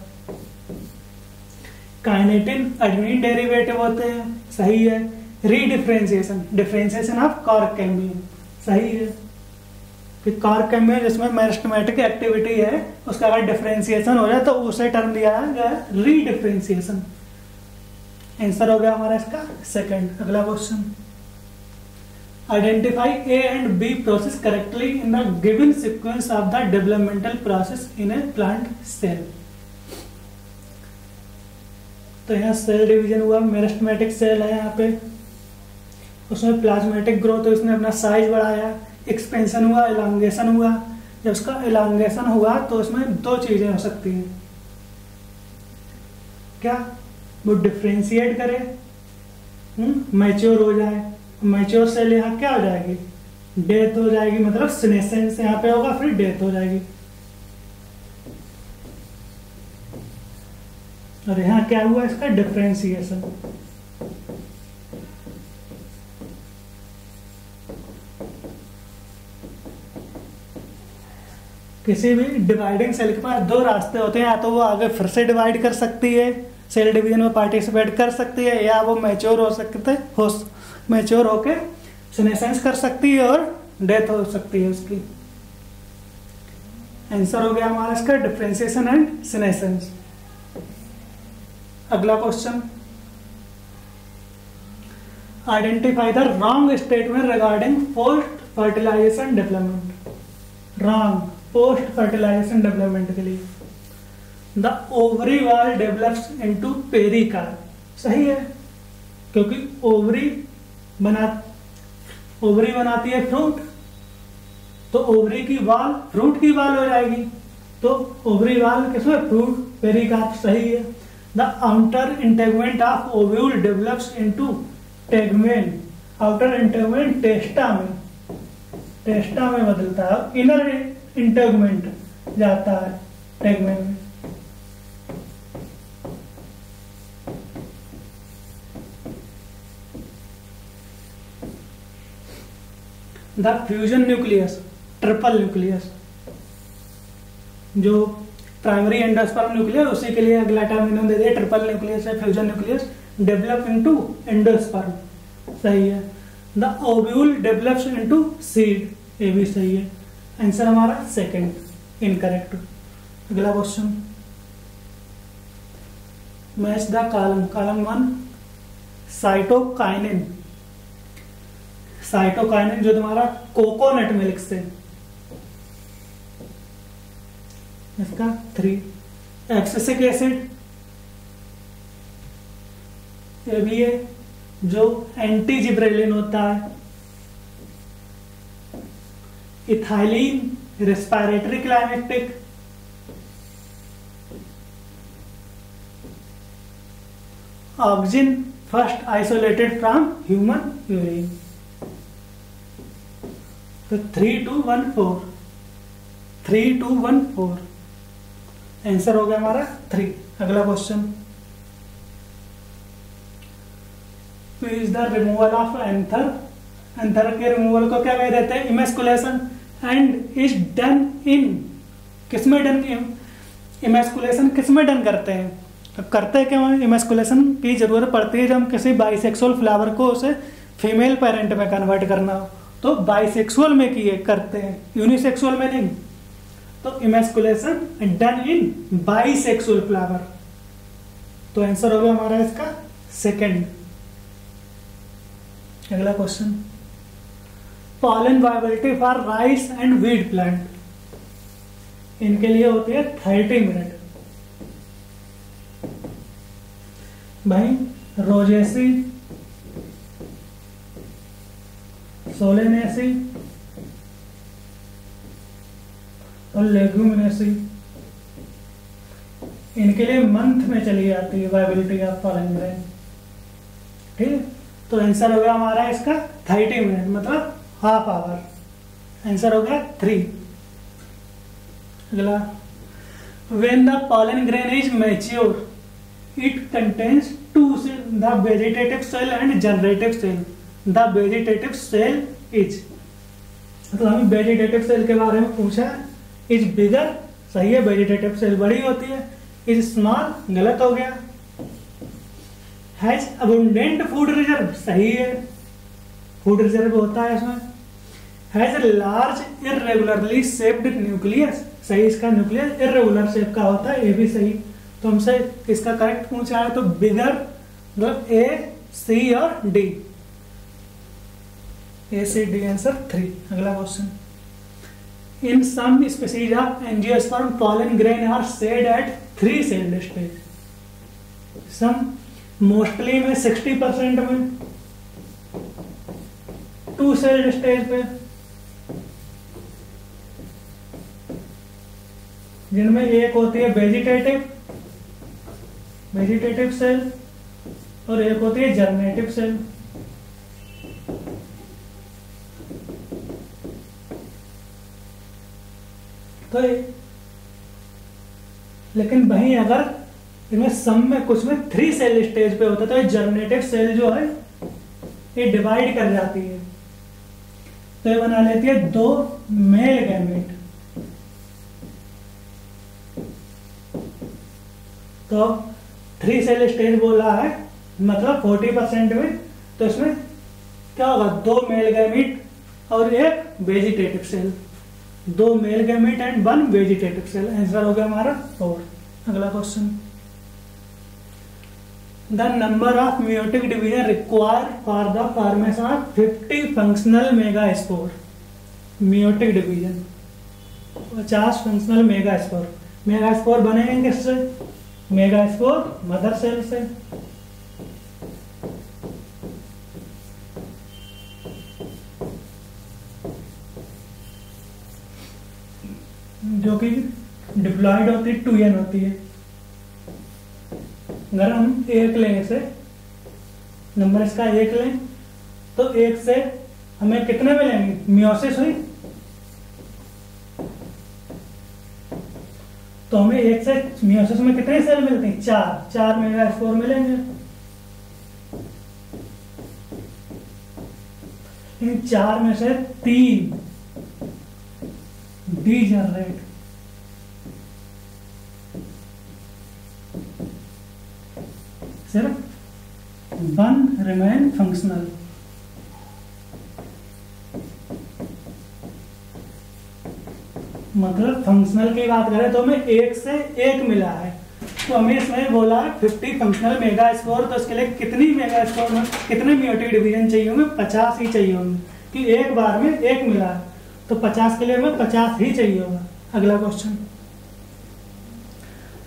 काइनेटिन एडेनिन डेरिवेटिव होते हैं, सही है। रीडिफरेंशिएशन, डिफरेंशिएशन ऑफ कॉर्क कैम्बियम, सही है। कॉर्क कैम्बियम जिसमें मेरिस्टेमेटिक एक्टिविटी है, उसका अगर डिफरेंशिएशन हो जाए तो उसे टर्म दिया गया रीडिफरेंशिएशन। आंसर हो गया हमारा इसका सेकंड। अगला question, identify A and B process correctly in the given sequence of the developmental process in a plant cell. तो यहाँ सेल डिवीजन हुआ, मेरिस्टेमेटिक सेल है यहाँ पे, उसमें प्लाज्मेटिक ग्रोथ है, उसने अपना साइज बढ़ाया, एक्सपेंशन हुआ, एलांगेशन हुआ। जब उसका एलांगेशन हुआ तो उसमें दो चीजें हो सकती हैं, क्या, वो डिफ्रेंशिएट करे, मैच्योर हो जाए। मैच्योर सेल यहाँ क्या हो जाएगी, डेथ हो जाएगी, मतलब सीनेसेंस यहाँ पे होगा, फिर डेथ हो जाएगी। और यहाँ क्या हुआ, इसका डिफ्रेंशिएशन। किसी भी डिवाइडिंग सेल के पास दो रास्ते होते हैं, या तो वो आगे फिर से डिवाइड कर सकती है, सेल डिवीजन में पार्टिसिपेट कर सकती है, या वो मैच्योर मैच्योर होके सीनेसेंस कर सकती है और डेथ हो सकती है उसकी। आंसर हो गया हमारा इसका डिफरेंशिएशन एंड सीनेसेंस। अगला question, identify the wrong statement regarding post fertilization development. Wrong post fertilization development के लिए, the ovary wall develops into pericarp. सही है, क्योंकि ओवरी बनाती है फ्रूट, तो ओवरी की वाल फ्रूट की वाल हो जाएगी, तो ओवरी वाल किसमें, फ्रूट, पेरिकार्प। सही है। The outer integument of ovule develops into tegmen. Outer integument testa में बदलता है, इनर इंटेगमेंट जाता है टेगमेन में। The fusion nucleus, triple nucleus, जो प्राइमरी एंडोस्पर्म न्यूक्लियस, उसी के लिए अगला टर्म इन्होंने दे दिया, ट्रिपल न्यूक्लियस है, fusion nucleus, develop into endosperm. सही है। The ovule develops into seed, ये भी सही है। आंसर हमारा सेकंड, इनकरेक्ट। अगला question, match the column. Column 1, cytokinin. Cytokinin जो तुम्हारा कोकोनट मिल्क से, इसका 3। एब्सिसिक एसिड, ये भी है, जो एंटी जिब्रेलिन होता है। Ethylene, respiratory climatic. Auxin, first isolated from human urine. तो 3, 2, 1, 4, 3, 2, 1, 4। आंसर हो गया हमारा 3। अगला question, is the removal of anther. Anther के रिमूवल को क्या कह देते हैं, emasculation. And is done in, किसमें डन, इमेस्कुलेशन किसमें डन करते हैं, करते हैं क्या, इमेस्कुलेशन की जरूरत पड़ती है जब हम किसी बाइसेक्सुअल फ्लावर को उसे फीमेल पेरेंट में कन्वर्ट करना हो, तो बाइसेक्सुअल में किए करते हैं, यूनिसेक्सुअल में नहीं। तो emasculation done in bisexual flower. तो आंसर हो गया हमारा इसका सेकंड। अगला question, pollen viability for rice and wheat plant. इनके लिए होती है 30 मिनट। भाई रोजेसी, सोलेनेसी और लेग्यूमिनेसी, इनके लिए मंथ में चली जाती है वायबिलिटी ऑफ पॉलन ग्रेन। ठीक है, तो आंसर हो गया हमारा इसका 30 मिनट, मतलब हाफ आवर। आंसर हो गया 3। अगला, when the pollen grain is mature it contains 2 cell, the vegetative cell and generative cell. The vegetative cell is, तो हमें वेजिटेटिव सेल के बारे में पूछा, इज बिगर। सही है, वेजिटेटिव सेल बड़ी होती है। इज स्मॉल, गलत हो गया। हैज अबुंडेंट फूड रिजर्व, सही है, फूड रिजर्व होता है इसमें। हैज लार्ज इररेगुलरली शेप्ड न्यूक्लियस, सही, इसका न्यूक्लियस इररेगुलर शेप का होता है, ये भी सही। तो हमसे इसका करेक्ट पूछा है, तो बिगर मतलब ए, सी और D, A C D answer 3। अगला question, in some species of angiosperm pollen grain are shed at 3 celled stage. Some mostly में 60% में, 2 सेल्ड स्टेज पे, जिनमें एक होती है वेजिटेटिव सेल और एक होती है जर्मिनेटिव सेल। तो लेकिन वहीं अगर इनमें सम में कुछ में 3 सेल स्टेज पे होता है तो ये जर्मिनेटिव सेल जो है ये डिवाइड कर जाती है, तो ये बना लेती है 2 मेल गैमेट। तो 3 सेल स्टेज बोल रहा है मतलब 40% में, तो इसमें क्या होगा, 2 मेल गैमेट और एक vegetative cell, 2 male gamete and 1 vegetative cell. Answer हो गया हमारा 4। अगला question, the number of meiotic division required for the formation of 50 functional megaspore. meiotic division 50 functional megaspore. Megaspore बनेंगे किससे, मेगास्पोर मदर सेल से। जो कि डिप्लॉयड होती है, 2n होती है। अगर हम 1 लें इसे, नंबर इसका 1 लें, तो 1 से हमें कितने मिलेंगे, मियोसिस हुई तो हमें 1 से मियोसिस में कितने सेल मिलते हैं, 4 मेगास्पोर मिलेंगे। इन 4 में से 3 डीजनरेट, सिर्फ 1 रिमेन फंक्शनल। मतलब फंक्शनल की बात करें तो हमें 1 से 1 मिला है, तो हमें इसमें बोला 50 फंक्शनल मेगास्पोर, तो इसके लिए कितनी मेगास्पोर में कितने meiotic डिवीजन चाहिए होंगे, 50 ही चाहिए होंगे, कि एक बार में 1 मिला है तो 50 के लिए हमें 50 ही चाहिए होगा। अगला question,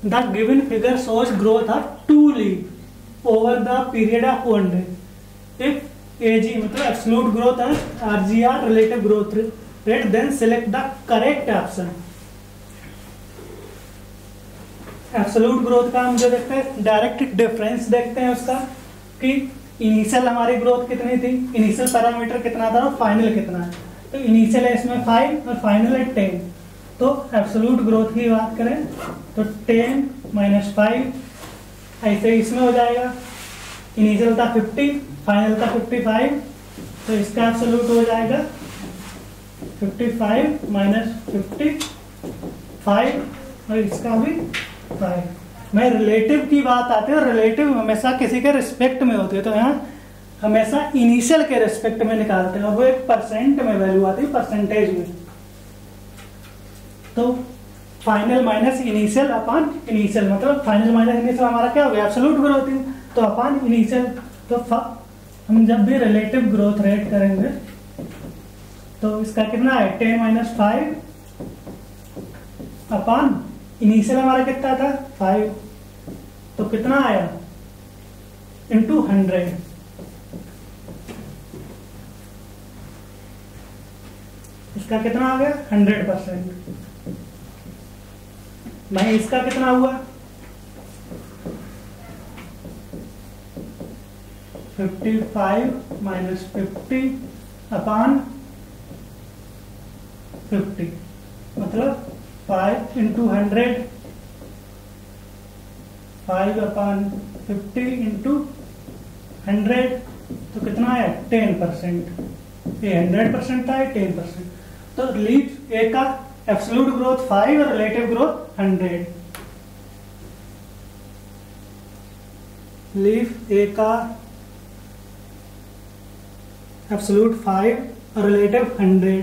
the given figure shows growth of 2 leaf over the period of 1 day. If AG मतलब एब्सोल्यूट ग्रोथ है, RGR relative growth rate, then select the correct option. Absolute growth का हम जो देखते हैं डायरेक्ट डिफरेंस देखते हैं उसका, कि इनिशियल हमारी ग्रोथ कितनी थी, इनिशियल पैरामीटर कितना था और फाइनल कितना है। तो इनिशियल है इसमें 5 और फाइनल है 10। तो एब्सोल्यूट ग्रोथ की बात करें तो 10 - 5 ऐसे इसमें हो जाएगा। इनिशियल था 50, फाइनल था 55, तो इसका एब्सोल्यूट हो जाएगा 55 - 55 और इसका भी 5। मैं रिलेटिव की बात आती है, रिलेटिव हमेशा किसी के रिस्पेक्ट में होती है, तो यहाँ हमेशा इनिशियल के रिस्पेक्ट में निकालते हैं और वो एक परसेंट में वैल्यू आती है, परसेंटेज में। तो final minus initial upon initial, मतलब फाइनल माइनस इनिशियल हमारा क्या होगा, एब्सोल्यूट ग्रोथ है, तो अपॉन इनिशियल। तो हम जब भी रिलेटिव ग्रोथ रेट करेंगे तो इसका कितना है, 10 - 5 अपॉन इनिशियल हमारा कितना था 5, तो कितना आया इंटू 100। इसका कितना आ गया 100%। भाई इसका कितना हुआ 55 - 50 अपॉन 50, मतलब 5 × 100, 5 अपॉन 50 × 100, तो कितना है 10%। ये 100% था, 10%। तो लीफ ए का एब्सोल्यूट ग्रोथ 5 और रिलेटिव ग्रोथ 100। लीफ ए का एब्सोल्यूट 5 और रिलेटिव 100,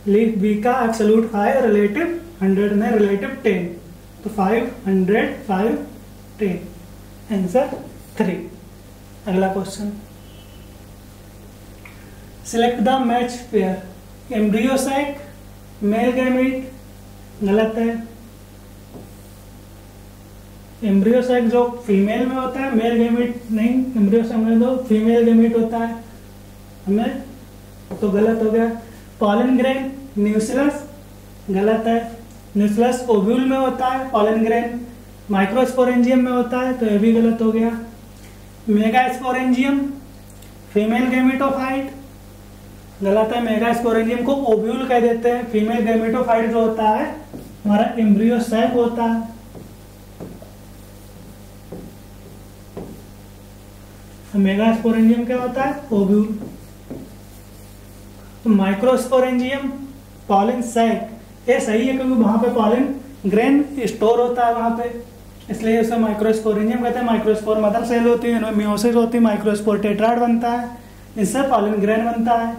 लीफ बी का एब्सोल्यूट 5 और रिलेटिव 100 में रिलेटिव 10, तो 5 100 5 10, आंसर 3। अगला question, select the match pair, embryo sac, male gamete, गलत है। एम्ब्रियो सैक जो फीमेल में होता है, मेल गैमीट नहीं, एम्ब्रियो सैक में तो फीमेल गैमीट होता है हमें, तो गलत हो गया। पॉलन ग्रेन, न्यूक्लियस, गलत है। न्यूक्लियस ओव्यूल में होता है, पॉलन ग्रेन माइक्रोस्पोरेंजियम में होता है, तो ये भी गलत हो गया। मेगास्पोरेंजियम, फीमेल गैमेटोफाइट, गलत है। मेगास्पोरेंजियम को ओव्यूल कह देते हैं, फीमेल गैमेटोफाइट जो होता है हमारा एम्ब्रियो सैक होता है। मेगास्पोरेंजियम क्या होता है, ओव्यूल। तो माइक्रोस्पोरेंजियम, पॉलन सैक, ये सही है क्योंकि वहां पे पॉलन ग्रेन स्टोर होता है वहां पे, इसलिए इसे माइक्रोस्पोरेंजियम कहते हैं। माइक्रोस्पोर मदर सेल होती है, इनमें मियोसिस होती है, माइक्रोस्पोर टेट्राड बनता है, इससे पॉलन ग्रेन बनता है,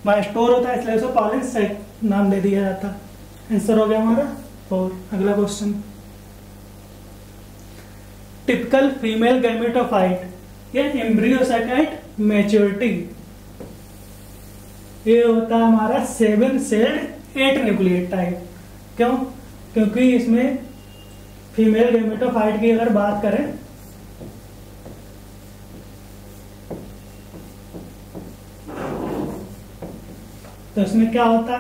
वहाँ स्टोर होता है, इसलिए उसे पॉलन सैक नाम दे दिया जाता है। आंसर हो गया हमारा 4। अगला क्वेश्चन, टिपिकल फीमेल गैमेटोफाइट या एम्ब्रियो सैक एट मैच्योरिटी, ये होता है हमारा 7 सेल्ड 8 न्यूक्लियोटाइड। क्यों? क्योंकि इसमें फीमेल गैमेटोफाइट की अगर बात करें तो इसमें क्या होता,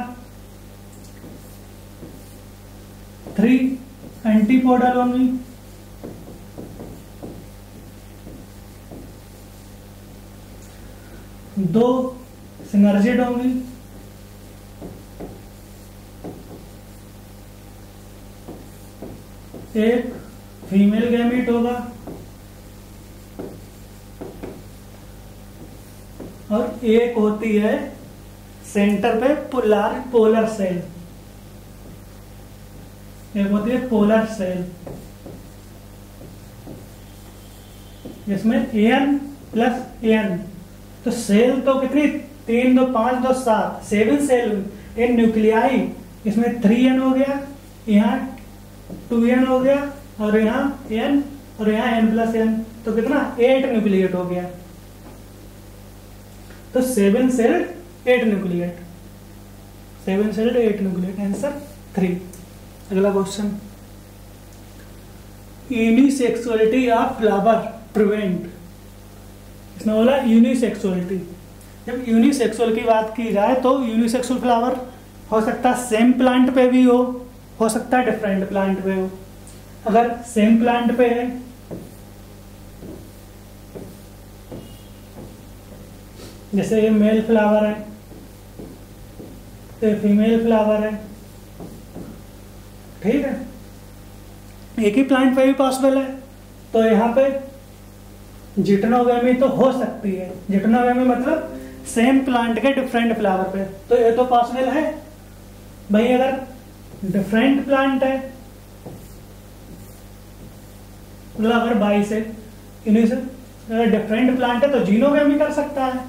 3 एंटीपोडल होंगी, 2 सिनर्जिड होंगी, 1 फीमेल गैमीट होगा और 1 होती है सेंटर पे पोलर सेल, एक होती है पोलर सेल, जिसमें An प्लस N, तो सेल तो कितनी, 3 2 5 2 7, 7 सेल इन न्यूक्लियाई, इसमें 3N हो गया, यहाँ 2N हो गया और यहाँ N और यहाँ N प्लस N, तो कितना 8 न्यूक्लिएट हो गया। तो 7 sailed 8 nucleate, 7 sailed 8 nucleate, answer 3। अगला question, unisexuality of flower prevent, इसमें बोला यूनिसेक्सुअलिटी। जब यूनिसेक्सुअल की बात की जाए तो यूनिसेक्सुअल फ्लावर हो सकता है सेम प्लांट पे भी हो सकता है डिफरेंट प्लांट पे हो। अगर सेम प्लांट पे है जैसे ये मेल फ्लावर है तो फीमेल फ्लावर है, ठीक है, एक ही प्लांट पे भी पॉसिबल है, तो यहाँ पे जिटनोगेमी तो हो सकती है। जिटनोगेमी मतलब सेम प्लांट के डिफरेंट फ्लावर पे, तो ये तो पॉसिबल है भाई। अगर डिफरेंट प्लांट है मतलब अगर बाई से अगर डिफरेंट प्लांट है तो जीनोगेमी कर सकता है,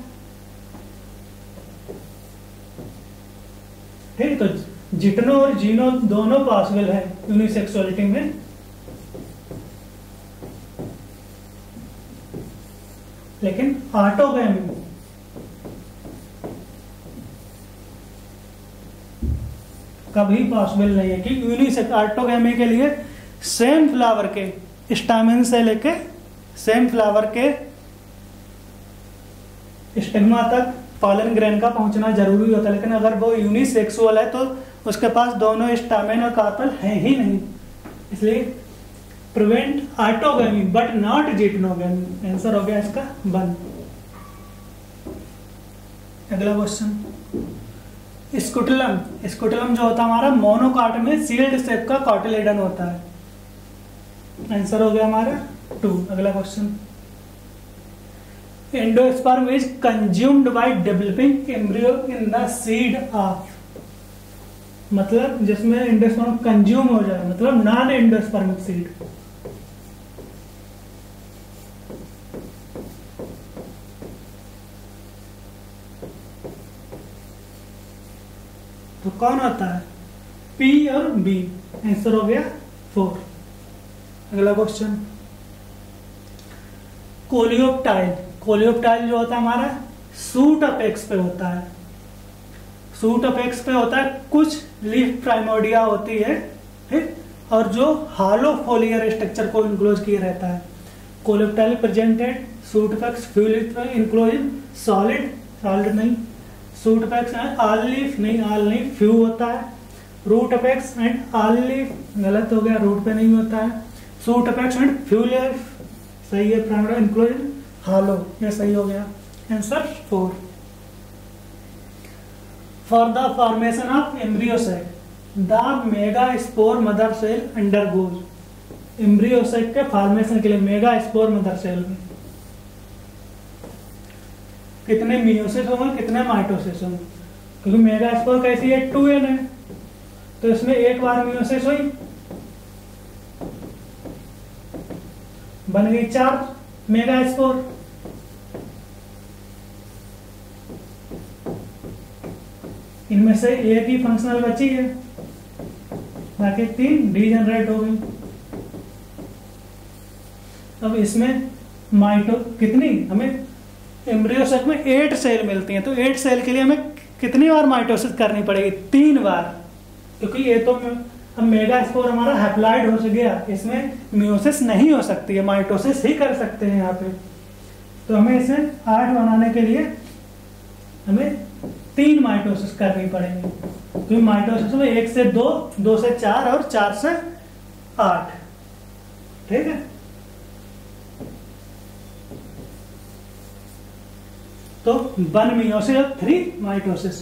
ठीक। तो जिटनो और जीनो दोनों पॉसिबल है यूनिसेक्सुअलिटी में। लेकिन ऑटोगेमी कभी पॉसिबल नहीं है कि यूनिसेक्स। ऑटोगेमी के लिए सेम फ्लावर के स्टामेन से लेके सेम फ्लावर के स्टिग्मा तक पॉलन ग्रेन का पहुंचना जरूरी होता है। लेकिन अगर वो यूनिसेक्सुअल है तो उसके पास दोनों स्टामेन और कार्पल है ही नहीं, इसलिए prevent autogamy but not geitonogamy. Answer हो गया इसका 1। अगला क्वेश्चन, स्कुटलम। स्कुटलम जो होता है हमारा मोनोकॉट में सील्ड शेप का कॉटिलेडन होता है। आंसर हो गया हमारा 2। अगला question, endosperm is consumed by developing embryo in the seed of, मतलब जिसमें एंडोस्पर्म कंज्यूम हो जाए, मतलब नॉन एंडोस्पर्मिक सीड। तो कौन होता है, P और B। आंसर हो गया 4। अगला क्वेश्चन, कोलियोप्टाइल। कोलियोप्टाइल जो होता है हमारा सूट अपेक्स पे होता है, सूट अपेक्स पे होता है, कुछ लीफ प्राइमोर्डिया होती है, ठीक, और जो हालो फोलियर स्ट्रक्चर को इनक्लोज किए रहता है। Coleoptile presented shoot apex few leaf enclose solid, solid नहीं, shoot apex and all leaf नहीं, ऑल नहीं, फ्यू होता है। Root apex and all leaf गलत हो गया, रूट पे नहीं होता है। Shoot apex and few leaf सही है, प्राइमरी इनक्लोज हालो, ये सही हो गया। Answer 4। For the formation of embryo sac the megaspore mother cell undergoes. Embryo sac के फॉर्मेशन के लिए मेगास्पोर मदर सेल में कितने मियोसिस होंगे, कितने माइटोसिस होंगे, क्योंकि मेगास्पोर कैसी है 2n है, तो इसमें एक बार मियोसिस हुई, बन गई 4 मेगास्पोर। इनमें से एक ही फंक्शनल बची है, बाकी 3 डीजनरेट हो गई। अब इसमें माइटो कितनी, हमें एम्ब्रियोसाइट में 8 सेल मिलती हैं, तो 8 सेल के लिए हमें कितनी बार माइटोसिस करनी पड़ेगी, 3 बार, क्योंकि ये तो अब मेगास्पोर हमारा हैप्लॉइड हो गया, इसमें मियोसिस नहीं हो सकती है, माइटोसिस ही कर सकते हैं यहाँ पे। तो हमें इसे 8 बनाने के लिए हमें 3 माइटोसिस करनी पड़ेगी, क्योंकि माइटोसिस में 1 से 2, 2 से 4 और 4 से 8, ठीक है। तो 1 मियोसिस और 3 mitosis,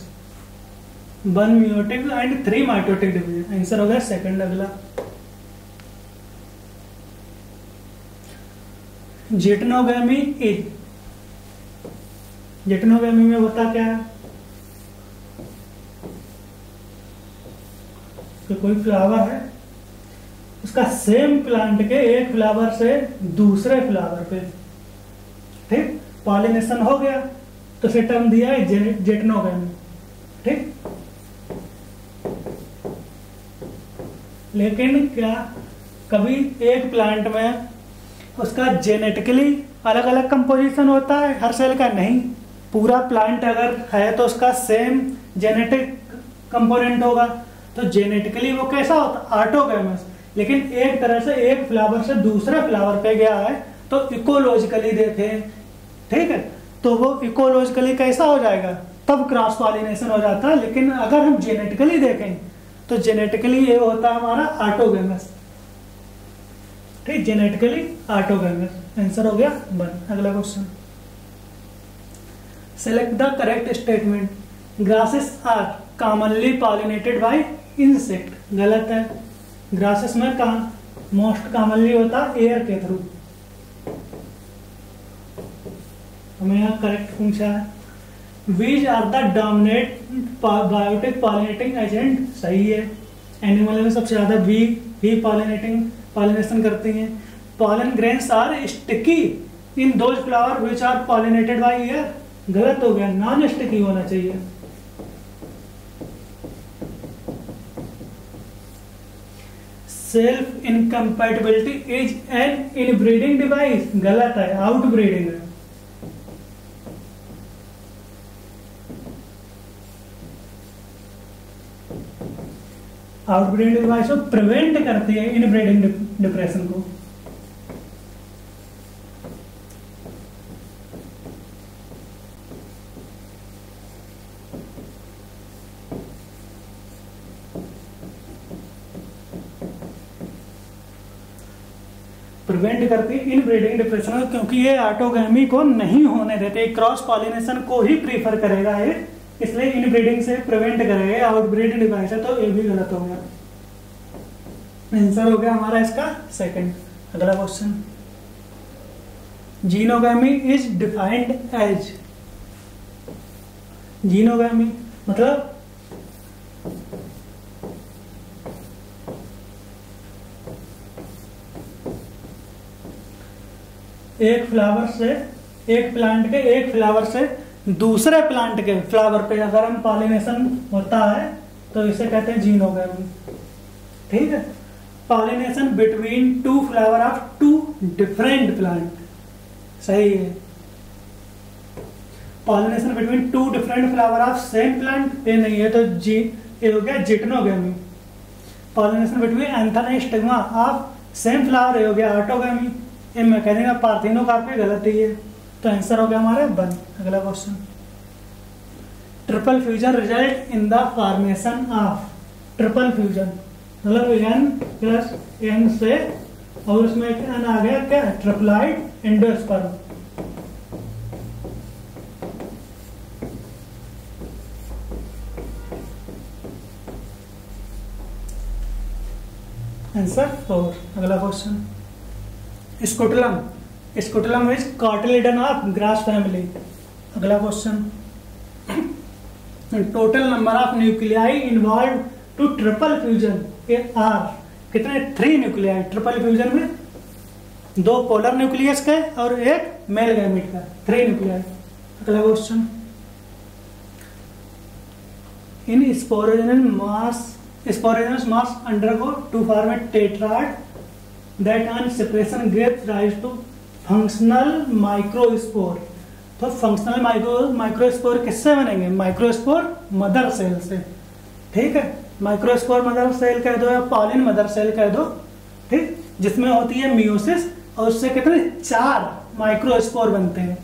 1 meiotic and 3 mitotic division. Answer हो गया सेकंड। अगला जिटनोगामी इज, जिटनोगामी में होता क्या है कि कोई फ्लावर है, उसका सेम प्लांट के एक फ्लावर से दूसरे फ्लावर पे, ठीक, पॉलिनेशन हो गया, तो फिर टर्म दिया है जिटनोगामी, ठीक। लेकिन क्या कभी एक प्लांट में उसका जेनेटिकली अलग अलग कंपोजिशन होता है हर सेल का? नहीं, पूरा प्लांट अगर है तो उसका सेम जेनेटिक कंपोनेंट होगा, तो जेनेटिकली वो कैसा होता, ऑटोगैमस। लेकिन एक तरह से एक फ्लावर से दूसरे फ्लावर पे गया है, तो इकोलॉजिकली देखें, ठीक है, तो वो इकोलॉजिकली कैसा हो जाएगा, तब क्रॉस पॉलिनेशन हो जाता है। लेकिन अगर हम जेनेटिकली देखें तो जेनेटिकली ये होता है हमारा ऑटोगैमस, ठीक, जेनेटिकली ऑटोगैमस। आंसर हो गया 1। अगला question, select the correct statement. Grasses are commonly pollinated by insect. गलत है, ग्रासेस में मोस्ट कॉमनली होता है एयर के थ्रू। हमें यहाँ करेक्ट पूछा है। Bees are the dominate biotic pollinating agent. सही है, एनिमल में सबसे ज्यादा बी ही पॉलिनेशन करती हैं। Pollen grains are sticky in those flower which are pollinated by air. गलत हो गया, नॉन स्टिकी होना चाहिए। Self incompatibility is an inbreeding device. गलत है, आउट ब्रीडिंग है। आउटब्रीडिंग डिवाइस को प्रिवेंट करती है इनब्रीडिंग डिप्रेशन को। प्रिवेंट करती है इनब्रीडिंग डिप्रेशन, क्योंकि ये ऑटोगैमी को नहीं होने देते, क्रॉस पॉलिनेशन को ही प्रीफर करेगा ये, इसलिए इनब्रीडिंग से प्रिवेंट करेगा। आउटब्रीडिंग डिवाइस है, तो ये भी गलत हो गया। आंसर हो गया हमारा इसका सेकंड। अगला क्वेश्चन, जीनोगामी इज डिफाइंड एज। जीनोगामी मतलब एक फ्लावर से, एक प्लांट के एक फ्लावर से दूसरे प्लांट के फ्लावर पे अगर हम पॉलिनेशन होता है तो इसे कहते हैं जीनोगामी, ठीक है। Pollination between 2 flower of 2 different plant. सही है, pollination between two different flower of same plant, ये नहीं है तो जी ये हो गया geitonogamy. Pollination between anther stigma of same flower, ये हो गया ऑटोगेमी। ये मैं कह देंगे पार्थिनोकार्पी गलती है, तो आंसर हो गया हमारा वन। अगला question, triple fusion result in the formation of, triple fusion मतलब एन प्लस एन से और उसमें एन आ गया क्या, ट्रिप्लाइड एंडोस्पर्म। आंसर 4। अगला question, scutellum, scutellum is cotyledon of grass family. अगला question, total number of nuclei involve to triple fusion are, कितने, 3 nuclei. Triple fusion में 2 पोलर न्यूक्लियस का और एक मेल गैमेट का, 3 न्यूक्लियाई। अगला question, in sporogenous mass undergo to form a tetrad that on separation gives rise to functional microspore. तो functional microspore किससे बनेंगे, माइक्रोस्पोर मदर सेल से। ठीक है, माइक्रोस्पोर मदर सेल कह दो या पॉलिन मदर सेल कह दो, ठीक, जिसमें होती है मियोसिस और उससे कितने 4 माइक्रोस्पोर बनते हैं।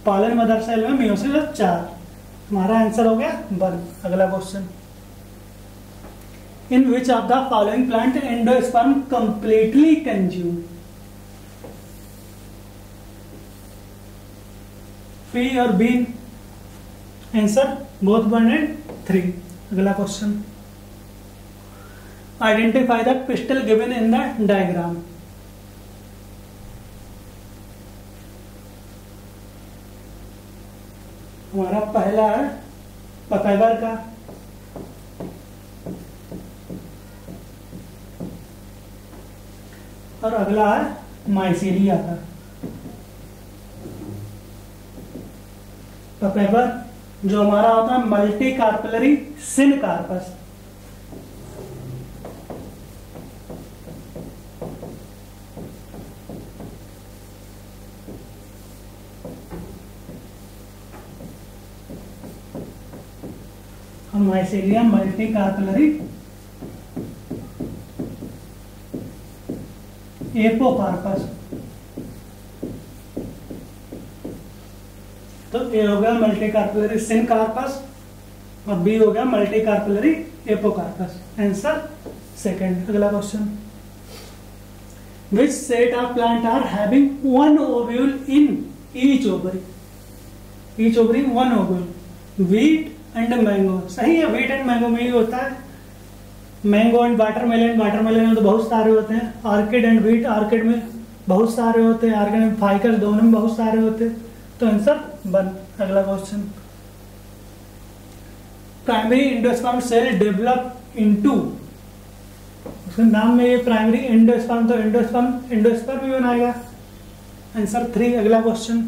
पॉलिन मदर सेल में मियोसिस और 4। हमारा आंसर हो गया 1। अगला question, in which of the following plant endosperm completely consume, P और बी। Answer both 1 and 3। अगला question, identify the pistol given in the diagram. हमारा पहला है पपेवर का, और अगला है माइसीलिया का। पपेवर जो हमारा होता है मल्टी कार्पलरी सिन कार्पस, और माइसीलिया मल्टी कार्पलरी एपोकार्पस। तो ए हो गया मल्टी कार्पलरी सिन कार्पस और बी हो गया मल्टी कार्पलरी एपोकार्पस। आंसर 2। अगला question, which set of plant are having 1 ovule in each ovary, each ovary 1 ovule, wheat and mango. सही है, व्हीट एंड मैंगो में ही होता है। मैंगो एंड वाटरमेलन, वाटरमेलन में तो बहुत सारे होते हैं। ऑर्किड एंड व्हीट, ऑर्किड में बहुत सारे होते हैं। ऑर्किड एंड फाइकस दोनों में बहुत सारे होते हैं। तो आंसर 1। अगला question, primary endosperm cell develop into, उसके नाम में ये प्राइमरी एंडोस्पर्म, तो एंडोस्पर्म भी बनाएगा। आंसर 3। अगला question,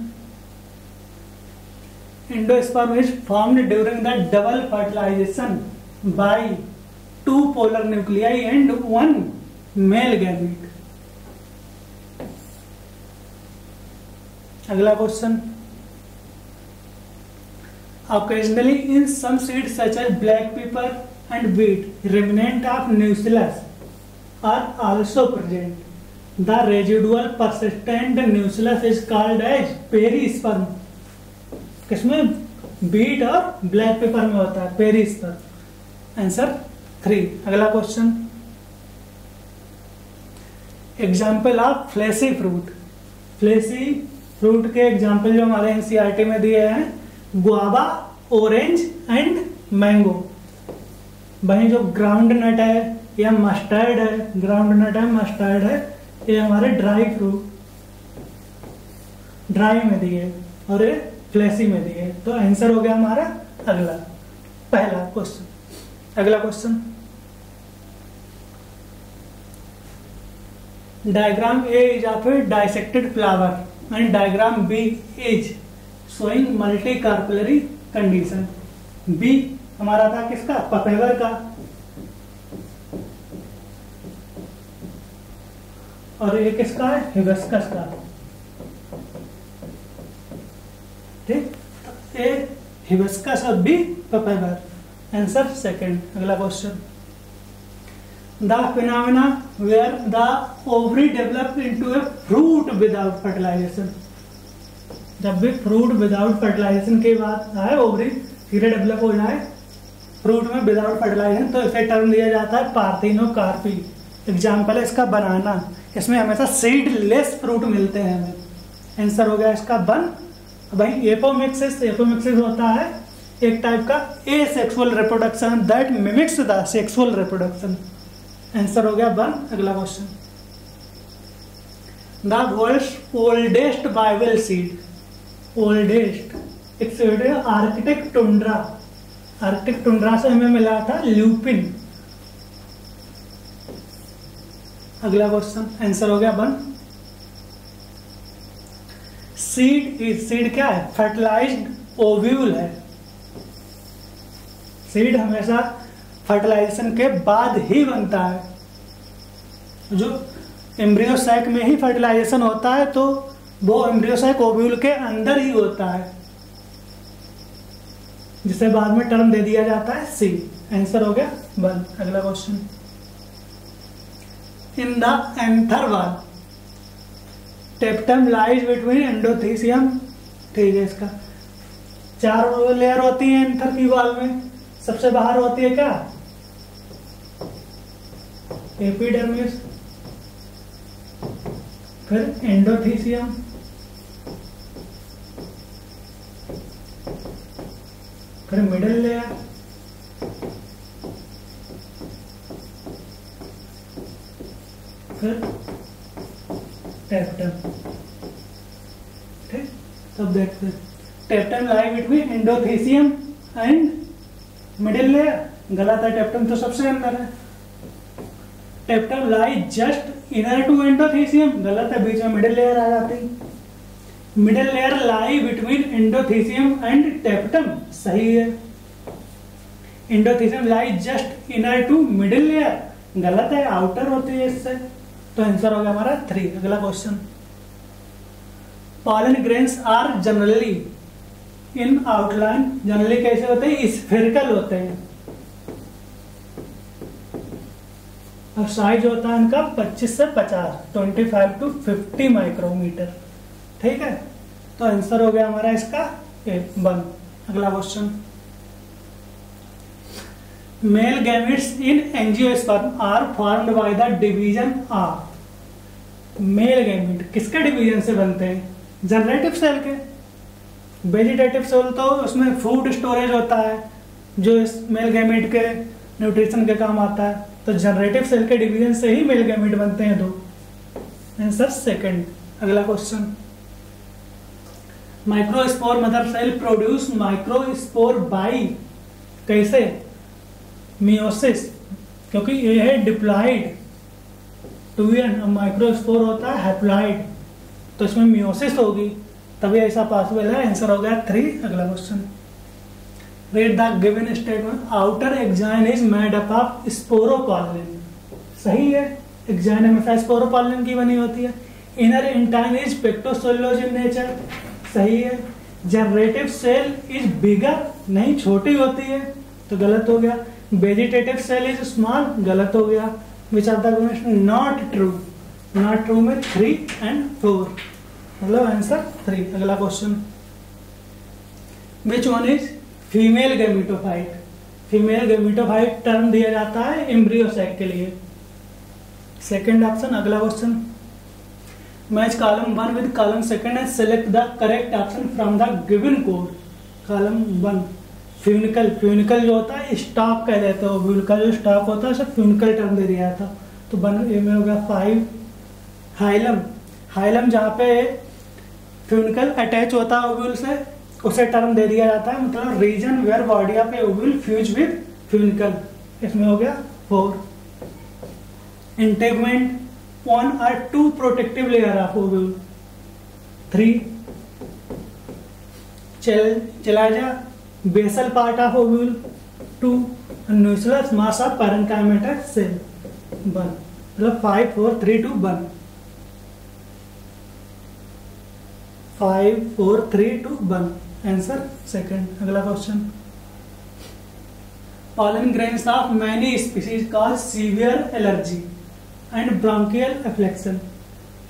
endosperm is formed during the double fertilization by 2 polar nuclei and 1 male gamete. अगला question, occasionally in some seeds such as black pepper and wheat, remnant of nucleus are also present. The residual persistent nucleus is called as perisperm. किसमें, beet और black pepper में होता है perisperm. Answer 3। अगला question, example of fleshy fruit. Fleshy fruit के example जो हमारे NCERT में दिए हैं, गुआवा, ऑरेंज एंड मैंगो। वहीं जो ग्राउंड नट है या मस्टर्ड है, ग्राउंड नट है मस्टर्ड है, ये हमारे ड्राई फ्रूट, ड्राई में दिए और ये फ्लैशी में दिए। तो आंसर हो गया हमारा अगला पहला क्वेश्चन। अगला question, diagram A is of a dissected flower and diagram B is showing multicarpellary condition. B हमारा था किसका, पपेवर का, और ये किसका है, हिबिस्कस का। ठीक, ए हिबिस्कस और बी पेपावर। Answer second. अगला question, the phenomena where the ovary develop into a fruit without fertilization. जब भी फ्रूट विदाउट फर्टिलाइजेशन की बात आए, ओवरी सीधे डेवलप हो जाए फ्रूट में विदाउट फर्टिलाइजेशन, तो इसे टर्म दिया जाता है पार्थिनोकार्पी। एग्जाम्पल है इसका बनाना, इसमें हमेशा सीडलेस फ्रूट मिलते हैं हमें। आंसर हो गया इसका वन। भाई एपोमिक्सिस, एपोमिक्सिस होता है एक टाइप का asexual reproduction that mimics the sexual reproduction. Answer हो गया वन। अगला question, the world's oldest viable seed, oldest एक सीड है आर्कटिक टुंड्रा। आर्कटिक टुंड्रा से हमें मिला था ल्यूपिन। अगला क्वेश्चन, आंसर हो गया वन। सीड क्या है? फर्टिलाइज्ड ओव्यूल है। सीड हमेशा फर्टिलाइजेशन के बाद ही बनता है। जो एम्ब्रियो सैक में ही फर्टिलाइजेशन होता है, तो वो एम्ब्रियो सैक ओव्यूल के अंदर ही होता है, जिसे बाद में टर्म दे दिया जाता है सीड। आंसर हो गया वन। अगला question, in the anther wall टेप्टम lies between endothecium. ठीक है, इसका 4 लेयर होती है एंथर की वॉल में। सबसे बाहर होती है क्या? एपिडर्मिस, फिर एंडोथीसियम, फिर मिडिल लेयर, फिर टेप्टम। ठीक, तब देखते हैं। Tapetum lie between endothecium and middle layer. गलत है, टेप्टम तो सबसे अंदर है। Tapetum lie just inner to endothecium. गलत है, बीच में मिडिल लेयर आ जाती। Middle layer lie between endothecium and tapetum. सही है। Endothecium lie just inner to middle layer. गलत है, आउटर होती है इससे। तो आंसर हो गया हमारा 3। अगला question, pollen grains are generally in outline. Generally कैसे होते हैं? स्फेरिकल होते हैं। और साइज होता है इनका 25 से 50, 25 to 50 माइक्रोमीटर। ठीक है, तो आंसर हो गया हमारा इसका 1। अगला question, male gametes in angiosperm are formed by the division of. Male gamete किसके डिवीजन से बनते हैं? जनरेटिव सेल के। वेजिटेटिव सेल तो उसमें फूड स्टोरेज होता है, जो इस मेल गैमेट के न्यूट्रिशन के काम आता है। तो जनरेटिव सेल के डिवीजन से ही मेल गैमेट बनते हैं 2। Answer second. अगला question, microspore mother cell produce microspore by. कैसे? मियोसिस, क्योंकि ये है डिप्लॉइड 2n, माइक्रोस्पोर होता है हैप्लॉइड, तो इसमें मियोसिस होगी, तभी ऐसा पॉसिबल है। आंसर हो गया 3। अगला question, read the given statement, outer exine is made up of sporopollenin. सही है, एक्साइन हमेशा स्पोरोपॉलिन की बनी होती है। Inner intine is pectocellulose in nature. सही है। जनरेटिव सेल इज बिगर, नहीं छोटी होती है, तो गलत हो गया। वेजिटेटिव सेल इज स्मॉल, गलत हो गया। Which are the not true? Not true में 3 and 4, मतलब आंसर 3। अगला question, which one is female gametophyte. Female gametophyte term दिया जाता है एम्ब्रियो सैक के लिए। Second option. अगला question, match column 1 with column 2 and select the correct option from the given code. Column 1 funicle, funicle जो होता है स्टॉक कह देते हैं, ओव्यूल का जो स्टॉक होता है उसे फ्यूनिकल टर्म दे दिया था, तो 1 ए में होगा 5। हाइलम, हाइलम जहाँ पे फ्यूनिकल अटैच होता है ओव्यूल से, उसे टर्म दे दिया जाता है, मतलब region where body of a ovule fuse with funicle. इसमें हो गया 4। Integument 1 or 2 protective layer of ovule. 3 chalaza basal part of ovule. 2 nucleus mass of parenchyma cell. 1, मतलब 5 4 3 2 1। 5 4 3 2 1। Answer second. अगला question, pollen grains of many species cause severe allergy and bronchial affliction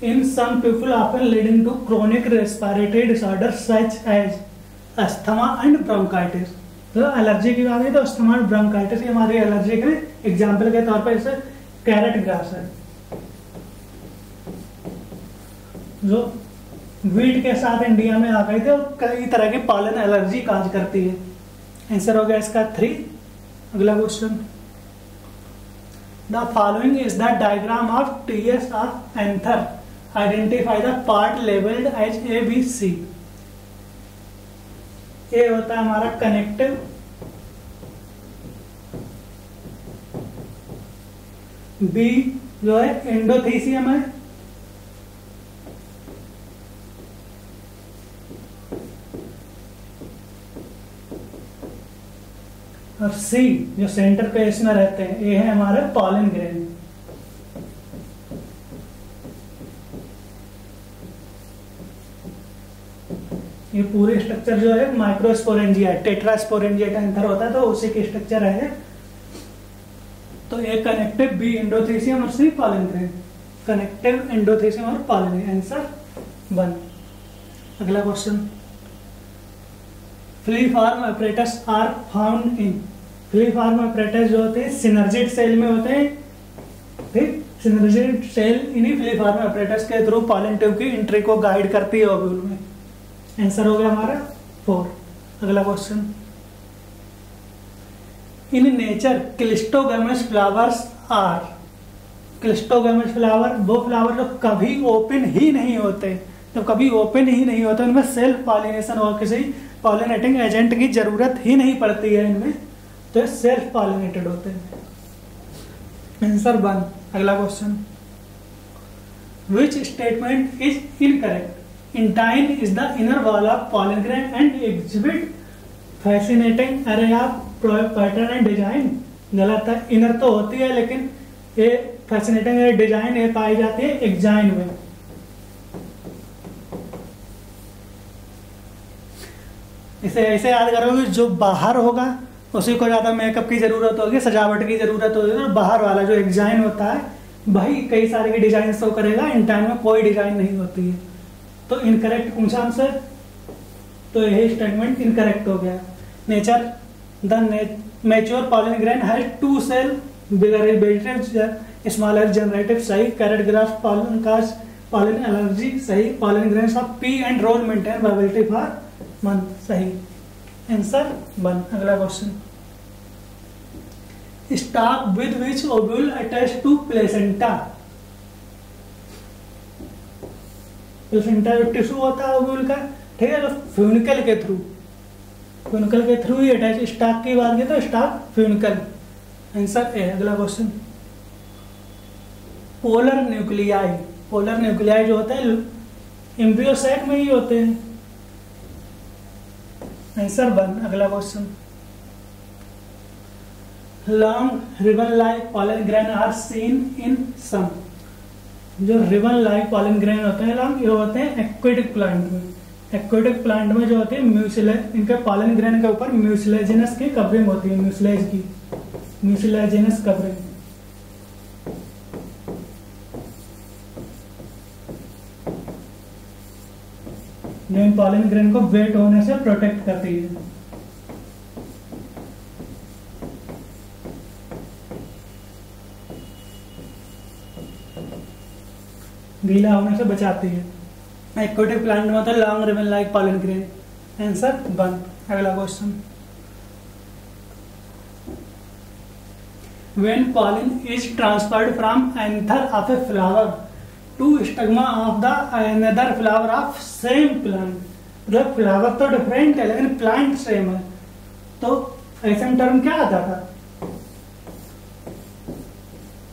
in some people, often leading to chronic respiratory disorders such as asthma and bronchitis। तो allergy की बात है तो asthma और bronchitis हमारी allergy के example के तौर पर जैसे कैरेट ग्रास है जो वीट के साथ इंडिया में आ गई थी और कई तरह की पॉलन एलर्जी काज करती है। आंसर हो गया इसका 3। अगला question, the following is the diagram of TS of anther, identify the part labelled as A B C. A होता है हमारा कनेक्टिव, बी जो है एंडोथीसियम है, और सी जो सेंटर पे इसमें रहते हैं, ये है हमारे पॉलन ग्रेन। ये पूरे स्ट्रक्चर जो है माइक्रोस्पोरेंजिया, टेट्रास्पोरेंजिया का एंथर होता है तो उसी की स्ट्रक्चर है। तो ए कनेक्टिव, बी एंडोथीसियम और C pollen grain. Connective, endothecium और पॉलन, आंसर 1। अगला question, filiform apparatus are found in. Filiform apparatus जो होते हैं सिनर्जिड सेल में होते हैं, ठीक। सिनर्जिड सेल इन्हीं फ्लीफॉर्म apparatus के थ्रू पॉलन ट्यूब की एंट्री को गाइड करती है ओव्यूल में। आंसर हो गया हमारा 4। अगला question, in nature cleistogamous flowers are. Cleistogamous flower वो फ्लावर जो कभी ओपन ही नहीं होते, जब कभी ओपन ही नहीं होते उनमें सेल्फ पॉलिनेशन और किसी पॉलिनेटिंग एजेंट की जरूरत ही नहीं पड़ती है इनमें, तो सेल्फ पॉलिनेटेड होते हैं। आंसर 1। अगला question, which statement is incorrect? Intine is the inner wall of pollen grain and exhibit fascinating अरे ऑफ पैटर्न एंड डिजाइन। गलत है, इनर तो होती है लेकिन ये फैसिनेटिंग डिजाइन ये पाई जाती है एग्जाइन में। इसे ऐसे याद करोगे, जो बाहर होगा उसी को ज़्यादा मेकअप की ज़रूरत होगी, सजावट की ज़रूरत होगी, और बाहर वाला जो एग्जाइन होता है भाई कई सारे की डिजाइन शो करेगा, इंटाइन में कोई डिजाइन नहीं होती है। तो इनकरेक्ट पूछा हमसे, तो यही स्टेटमेंट इनकरेक्ट हो गया। Nature the mature pollen grain has 2 cell, bigger is smaller generative, सही। Carrot grass pollen cause pollen allergy, सही। Pollen grains of pea and roll maintain viability for month, सही। आंसर 1। अगला question, stalk with which ovule attach to placenta. Placenta जो tissue होता है ovule का, ठीक है, तो फ्यूनिकल के थ्रू ही अटैच। स्टॉक की बात की तो स्टॉक फ्यूनिकल, आंसर ए। अगला क्वेश्चन, पोलर न्यूक्लियाई जो होते हैं एम्ब्रियो सेक में ही होते हैं, आंसर 1। अगला question, long ribbon like pollen grain are seen in some. जो रिबन लाइक पॉलन ग्रेन होते हैं लॉन्ग, ये होते हैं एक्वेटिक प्लांट में। एक्वेटिक प्लांट में जो होते हैं म्यूसिलेज, इनके पॉलन ग्रेन के ऊपर म्यूसिलेजिनस की कवरिंग होती है, म्यूसिलेजिनस कवरिंग। जो इन पॉलन ग्रेन को वेट होने से प्रोटेक्ट करती है। गीला होने से बचाती है। एक्वेटिक प्लांट में होता है long ribbon like pollen grain, answer 1। अगला question, when pollen is transferred from anther of a flower to stigma of the another flower of same plant. मतलब फ्लावर तो डिफरेंट है लेकिन प्लांट सेम है, तो ऐसा टर्म क्या आता था?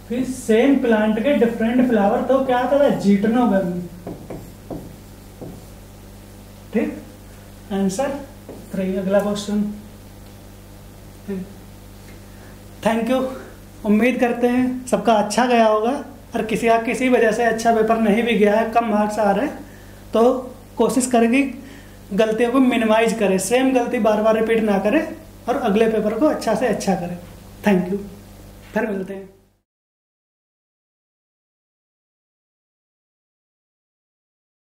फिर सेम प्लांट के डिफरेंट फ्लावर तो क्या आता था? जीटनोगमी, ठीक। आंसर 3। अगला क्वेश्चन, थैंक यू। उम्मीद करते हैं सबका अच्छा गया होगा, और किसी वजह से अच्छा पेपर नहीं भी गया है, कम मार्क्स आ रहे हैं, तो कोशिश करेंगे गलतियों को मिनिमाइज करें, सेम गलती बार बार रिपीट ना करें और अगले पेपर को अच्छा से अच्छा करें। थैंक यू, फिर मिलते हैं।